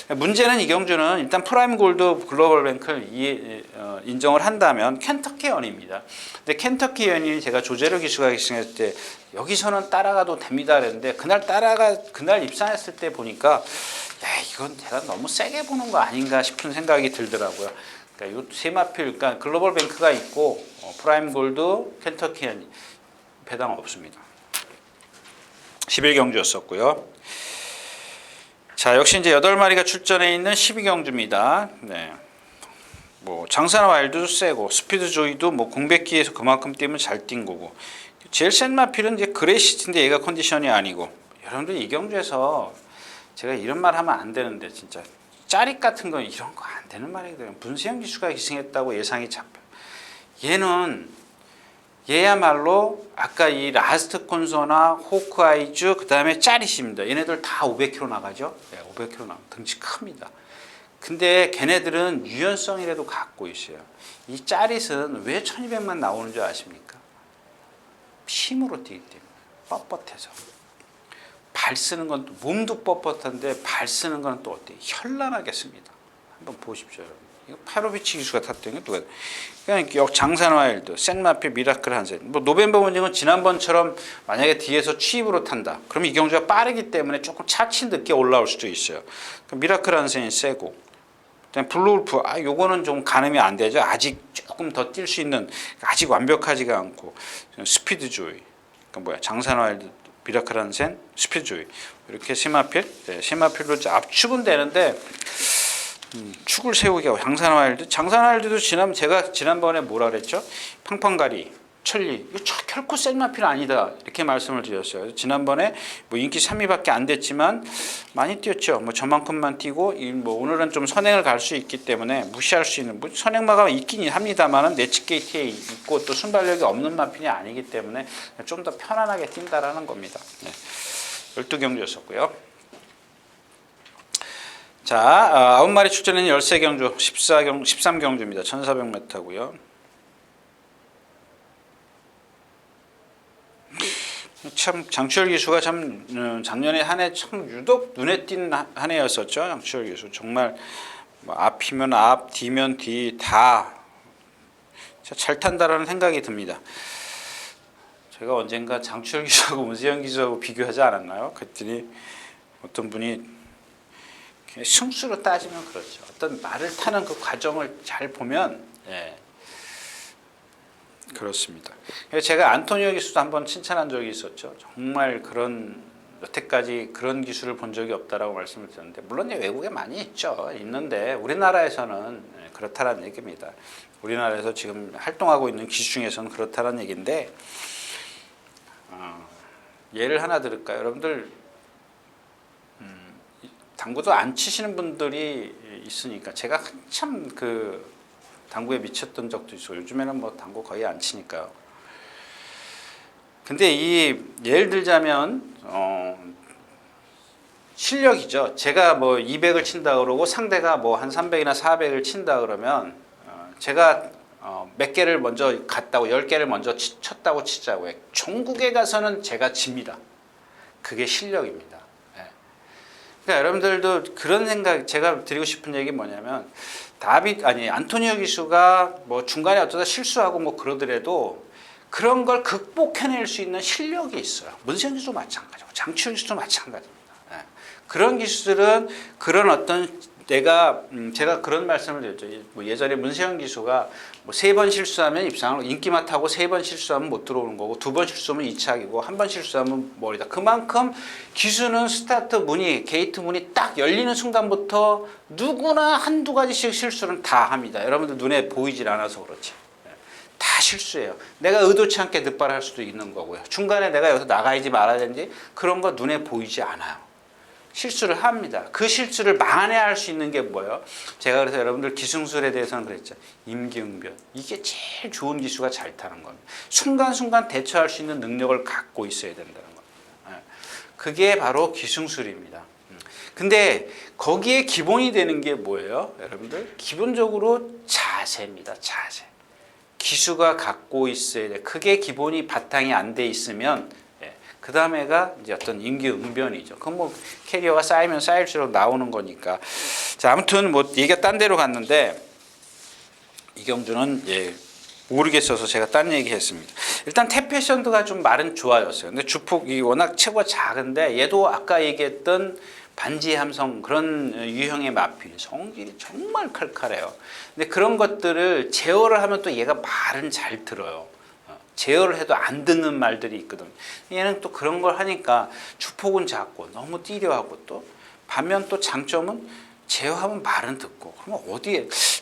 문제는 이 경주는 일단 프라임 골드 글로벌 랭크를 인정을 한다면 켄터키 연입니다. 근데 켄터키 연이 제가 조재료 기수가 입상했을 때 여기서는 따라가도 됩니다 그랬는데, 그날 입상했을 때 보니까 이건 제가 너무 세게 보는 거 아닌가 싶은 생각이 들더라고요. 그러니까 요 세 마필, 그러니까 글로벌 뱅크가 있고 프라임 골드, 켄터키안 배당 없습니다. 11경주였었고요. 자, 역시 이제 8마리가 출전해 있는 12경주입니다. 네. 뭐 장사나 와일드도 세고, 스피드 조이도 뭐 공백기에서 그만큼 뛰면 잘 뛴 거고, 제일 센 마필은 이제 그레이시티인데 얘가 컨디션이 아니고. 여러분들 이 경주에서 제가 이런 말 하면 안 되는데, 진짜 짜릿 같은 건 이런 거 안 되는 말이거든요. 문세영 기수가 기승했다고 예상이 잡혀. 얘야말로 아까 이 라스트 콘소나 호크아이즈, 그 다음에 짜릿입니다. 얘네들 다 500km 나가죠. 500km 나가. 등치 큽니다. 근데 걔네들은 유연성이라도 갖고 있어요. 이 짜릿은 왜 1200만 나오는 줄 아십니까? 힘으로 뛰기 때문에. 뻣뻣해서. 발 쓰는 건 또 몸도 뻣뻣한데 발 쓰는 건 또 어때요? 현란하겠습니다. 한번 보십시오, 여러분. 이거 파로비치 기수가 탔던 게 누가? 그냥 장산 와일드, 센마필, 미라클 한센. 뭐 노벤버 원징은 지난번처럼 만약에 뒤에서 취입으로 탄다. 그럼 이 경주가 빠르기 때문에 조금 차츰 늦게 올라올 수도 있어요. 미라클 한센이 세고. 그다음 블루울프, 요거는 좀 가늠이 안 되죠. 아직 조금 더 뛸 수 있는, 아직 완벽하지가 않고. 스피드 조이, 그러니까 장산 와일드, 미라클 한센, 스피드 조이, 이렇게 세마필, 세마필로 압축은 되는데, 축을 세우게 하고 장산화일드 제가 지난번에 뭐라 그랬죠? 팡팡가리, 천리 이거 결코 생마필 아니다 이렇게 말씀을 드렸어요. 지난번에 뭐 인기 3위밖에 안 됐지만 많이 뛰었죠. 뭐 저만큼만 뛰고 뭐 오늘은 좀 선행을 갈 수 있기 때문에 무시할 수 있는 뭐 선행마가 있긴 합니다만은 내치게이트에 있고 또 순발력이 없는 마필이 아니기 때문에 좀 더 편안하게 뛴다라는 겁니다. 네. 12경주였었고요. 자, 9마리 출전인 13경주, 13경주입니다. 1400m고요. 참 장추열 기수가 참 작년에 한 해 참 유독 눈에 띈 한 해였었죠. 장추열 기수 정말 뭐 앞이면 앞, 뒤면 뒤 다 잘 탄다라는 생각이 듭니다. 제가 언젠가 장추열 기수하고 문세영 기수하고 비교하지 않았나요? 그랬더니 어떤 분이 승수로 따지면 그렇죠. 어떤 말을 타는 그 과정을 잘 보면 그렇습니다. 제가 안토니오 기수도 한번 칭찬한 적이 있었죠. 정말 여태까지 그런 기술을 본 적이 없다라고 말씀을 드렸는데 물론 외국에 많이 있는데 우리나라에서는 그렇다는 얘기입니다. 우리나라에서 지금 활동하고 있는 기수 중에서는 그렇다는 얘기인데 예를 하나 들을까요? 여러분들 당구도 안 치시는 분들이 있으니까 제가 한참 당구에 미쳤던 적도 있어요. 요즘에는 뭐 당구 거의 안 치니까요. 근데 예를 들자면 실력이죠. 제가 뭐 200을 친다 그러고 상대가 뭐 한 300이나 400을 친다 그러면 제가 몇 개를 먼저 갔다고 10개를 먼저 쳤다고 치자고요. 종국에 가서는 제가 집니다. 그게 실력입니다. 그러니까 여러분들도 그런 생각, 제가 드리고 싶은 얘기 뭐냐면 안토니오 기수가 뭐 중간에 어쩌다 실수하고 뭐 그러더라도 그런 걸 극복해낼 수 있는 실력이 있어요. 문세영 기수도 마찬가지고 장추열 기수도 마찬가지입니다. 그런 기수들은 그런 어떤 제가 그런 말씀을 드렸죠. 뭐 예전에 문세영 기수가 뭐 3번 실수하면 입상을 인기마 타고 3번 실수하면 못 들어오는 거고 2번 실수하면 2차이고 1번 실수하면 머리다. 그만큼 기수는 스타트 게이트 문이 딱 열리는 순간부터 누구나 한두 가지씩 실수는 다 합니다. 여러분들 눈에 보이질 않아서 그렇지. 다 실수해요. 내가 의도치 않게 늦발할 수도 있는 거고요. 중간에 내가 여기서 나가야지 말아야 되는지 그런 거 눈에 보이지 않아요. 실수를 합니다. 그 실수를 만회할 수 있는 게 뭐예요? 제가 그래서 여러분들 기승술에 대해서는 그랬죠. 임기응변. 이게 제일 좋은 기수가 잘 타는 겁니다. 순간순간 대처할 수 있는 능력을 갖고 있어야 된다는 겁니다. 그게 바로 기승술입니다. 근데 거기에 기본이 되는 게 뭐예요? 여러분들 기본적으로 자세입니다. 자세. 기수가 갖고 있어야 돼. 그게 기본이 바탕이 안 돼 있으면 그 다음에가 이제 어떤 임기응변이죠. 그건 뭐 캐리어가 쌓이면 쌓일수록 나오는 거니까. 자, 아무튼 뭐 얘기가 딴 데로 갔는데 이경주는 모르겠어서 제가 딴 얘기 했습니다. 일단 탭패션드가 좀 말은 좋아졌어요. 근데 주폭이 워낙 체구가 작은데 얘도 아까 얘기했던 반지 함성 그런 유형의 마필 성질이 정말 칼칼해요. 근데 그런 것들을 제어를 하면 또 얘가 말은 잘 들어요. 제어를 해도 안 듣는 말들이 있거든. 얘는 또 그런 걸 하니까 주폭은 작고 너무 띠려하고 또 반면 또 장점은 제어하면 말은 듣고 그러면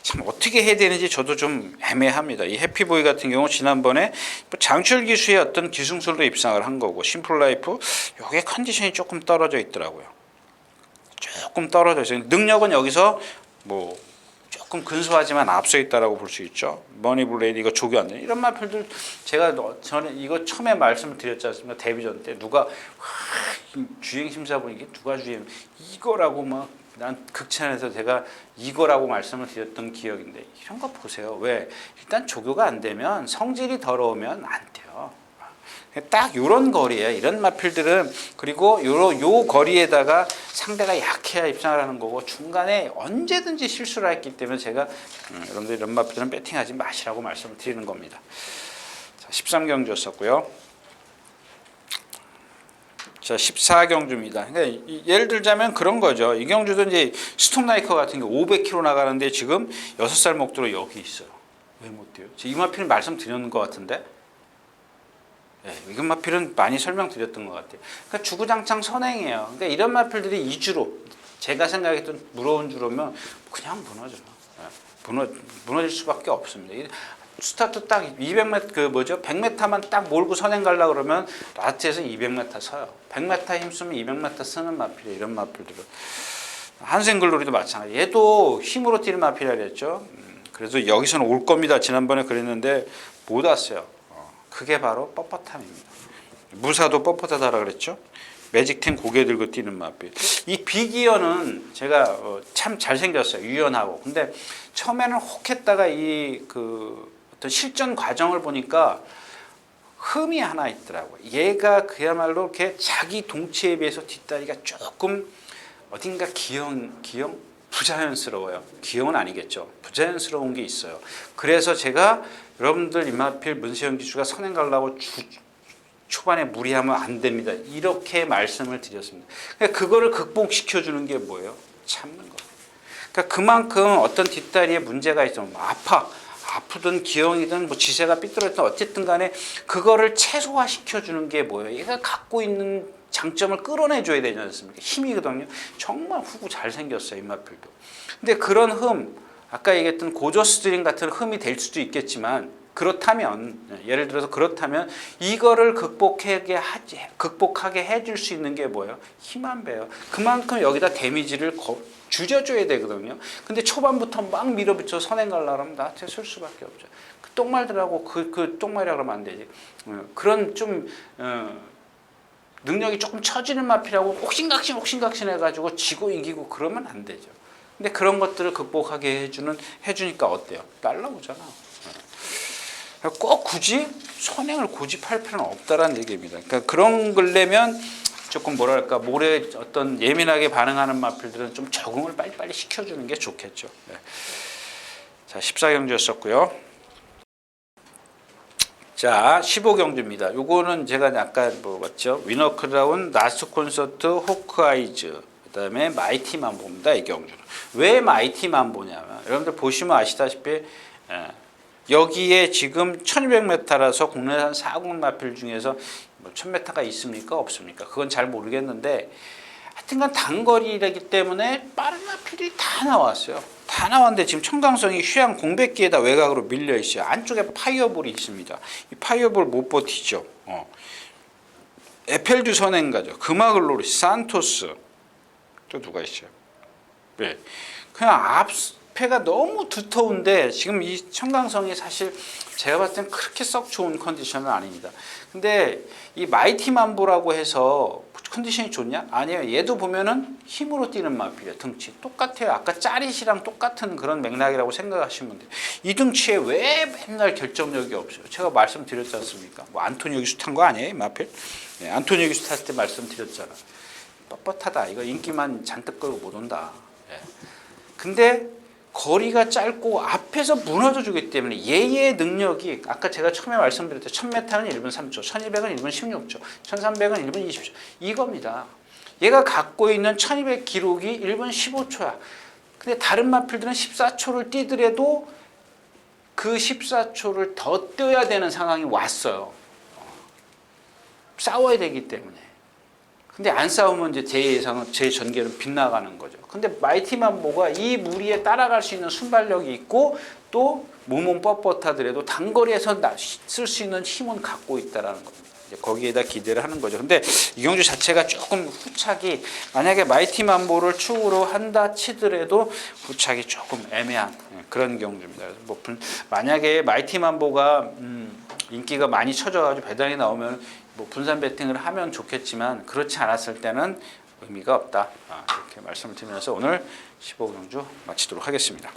참 어떻게 해야 되는지 저도 좀 애매합니다. 이 해피보이 같은 경우 지난번에 장추열 기수의 어떤 기승술로 입상을 한 거고 심플라이프 요게 컨디션이 조금 떨어져 있더라고요. 조금 떨어져 있어요. 능력은 여기서 뭐 조금 근소하지만 앞서 있다라고 볼 수 있죠. 머니블레이드 이거 조교 안 되는 이런 마필들 제가 전에 이거 처음에 말씀을 드렸지 않습니까? 데뷔전 때 누가 주행 심사분 이게 누가 주행 이거라고 막 난 극찬해서 제가 이거라고 말씀을 드렸던 기억인데 이런 거 보세요. 왜? 일단 조교가 안 되면 성질이 더러우면 안 돼요. 딱 요런 거리예요. 이런 마필들은 그리고 요 거리에다가 상대가 약해야 입상을 하는 거고 중간에 언제든지 실수를 했기 때문에 제가 여러분들 이런 마필들은 배팅하지 마시라고 말씀을 드리는 겁니다. 자, 13경주였었고요. 자, 14경주입니다. 그러니까 예를 들자면 그런 거죠. 이 경주도 이제 스톰나이커 같은 게 500km 나가는데 지금 6살 목도로 여기 있어요. 왜 못 뛰어요? 이 마필은 말씀드렸는 것 같은데 이건 마필은 많이 설명드렸던 것 같아요. 그러니까 주구장창 선행이에요. 그러니까 이런 마필들이 2주로 제가 생각했던 무거운 주로면 그냥 무너져요. 무너질 수밖에 없습니다. 스타트 딱 200m 100m만 딱 몰고 선행 가려 그러면 라트에서 200m 서요. 100m 힘쓰면 200m 쓰는 마필이에요. 이런 마필들은 한생글로리도 마찬가지. 얘도 힘으로 뛰는 마필이라 그랬죠. 그래서 여기서는 올 겁니다. 지난번에 그랬는데 못 왔어요. 그게 바로 뻣뻣함입니다. 무사도 뻣뻣하다라 그랬죠. 매직텐 고개 들고 뛰는 마필. 이 빅이어는 제가 참 잘생겼어요. 유연하고. 근데 처음에는 혹했다가 어떤 실전 과정을 보니까 흠이 하나 있더라고요. 얘가 그야말로 이렇게 자기 동체에 비해서 뒷다리가 조금 어딘가 기형 부자연스러워요. 기형은 아니겠죠. 부자연스러운 게 있어요. 그래서 제가 여러분들 임하필 문세영 기수가 선행 가려고 초반에 무리하면 안 됩니다. 이렇게 말씀을 드렸습니다. 그러니까 그거를 극복시켜 주는 게 뭐예요? 참는 거. 그러니까 그만큼 어떤 뒷다리에 문제가 있으면 아프든 기형이든 뭐 지세가 삐뚤어졌든 어쨌든 간에 그거를 최소화시켜 주는 게 뭐예요? 얘가 갖고 있는 장점을 끌어내줘야 되지 않습니까? 힘이거든요. 정말 후구 잘생겼어요. 임마필도. 근데 그런 흠, 아까 얘기했던 고저스트링 같은 흠이 될 수도 있겠지만 그렇다면 예를 들어서 그렇다면 이거를 극복하게 해줄 수 있는 게 뭐예요? 힘 한 배요. 그만큼 여기다 데미지를 줄여줘야 되거든요. 근데 초반부터 막 밀어붙여 선행 가려고 하면 나한테 쓸 수밖에 없죠. 그 똥말들하고 그 똥말이라 그러면 안 되지. 그런 좀 능력이 조금 처지는 마피라고 옥신각신 해가지고 지고 이기고 그러면 안 되죠. 근데 그런 것들을 극복하게 해주니까 어때요? 날라오잖아. 꼭 굳이 선행을 고집할 필요는 없다라는 얘기입니다. 그러니까 그런 걸려면 조금 뭐랄까 모래 어떤 예민하게 반응하는 마필들은 좀 적응을 빨리빨리 시켜주는 게 좋겠죠. 네. 자, 14경주였었고요. 자, 15경주입니다. 요거는 제가 아까 봤죠. 위너 크라운, 라스트 콘서트, 호크아이즈, 그다음에 마이티 만보입니다. 이 경주는. 왜 마이티 만보냐면 여러분들 보시면 아시다시피 여기에 지금 1200m라서 국내산 4군 마필 중에서 뭐 1000m가 있습니까? 없습니까? 그건 잘 모르겠는데 하여튼간 단거리이기 때문에 빠른 마필이 다 나왔어요. 다 나왔는데 지금 청강성이 휴양 공백기에다 외곽으로 밀려 있어요. 안쪽에 파이어볼이 있습니다. 이 파이어볼 못 버티죠. 에펠듀 선행가죠. 금화글로리, 산토스 또 누가 있어요? 네. 그냥 앞에가 너무 두터운데 지금 이 청강성이 사실 제가 봤을 땐 그렇게 썩 좋은 컨디션은 아닙니다. 근데 이 마이티 만보라고 해서 컨디션이 좋냐? 아니에요. 얘도 보면은 힘으로 뛰는 마필이에요. 등치 똑같아요. 아까 짜릿이랑 똑같은 그런 맥락이라고 생각하시면 돼요. 이 등치에 왜 맨날 결정력이 없어요? 제가 말씀드렸지 않습니까? 뭐 안토니오 기수 탄 거 아니에요? 마필? 네, 안토니오 기수 탔을 때 말씀드렸잖아. 뻣뻣하다. 이거 인기만 잔뜩 끌고 못 온다. 네. 근데 거리가 짧고 앞에서 무너져 주기 때문에 얘의 능력이 아까 제가 처음에 말씀드렸죠. 1000m는 1분 3초, 1200은 1분 16초, 1300은 1분 20초. 이겁니다. 얘가 갖고 있는 1200 기록이 1분 15초야. 근데 다른 마필들은 14초를 뛰더라도 그 14초를 더 뛰어야 되는 상황이 왔어요. 싸워야 되기 때문에. 근데 안 싸우면 이제 제 전개는 빗나가는 거죠. 근데 마이티 만보가 이 무리에 따라갈 수 있는 순발력이 있고 또 몸은 뻣뻣하더라도 단거리에서 쓸 수 있는 힘은 갖고 있다라는 겁니다. 이제 거기에다 기대를 하는 거죠. 근데 이경주 자체가 조금 후착이 만약에 마이티 만보를 축으로 한다 치더라도 후착이 조금 애매한 그런 경주입니다. 뭐 만약에 마이티 만보가 인기가 많이 쳐져가지고 배당이 나오면 뭐 분산 배팅을 하면 좋겠지만 그렇지 않았을 때는 의미가 없다. 이렇게 말씀을 드리면서 오늘 15경주 마치도록 하겠습니다.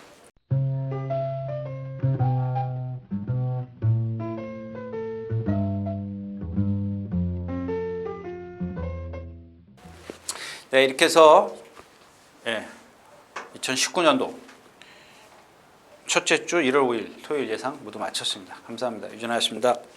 네, 이렇게 해서 2019년도 첫째 주 1월 5일 토요일 예상 모두 마쳤습니다. 감사합니다. 유준하였습니다.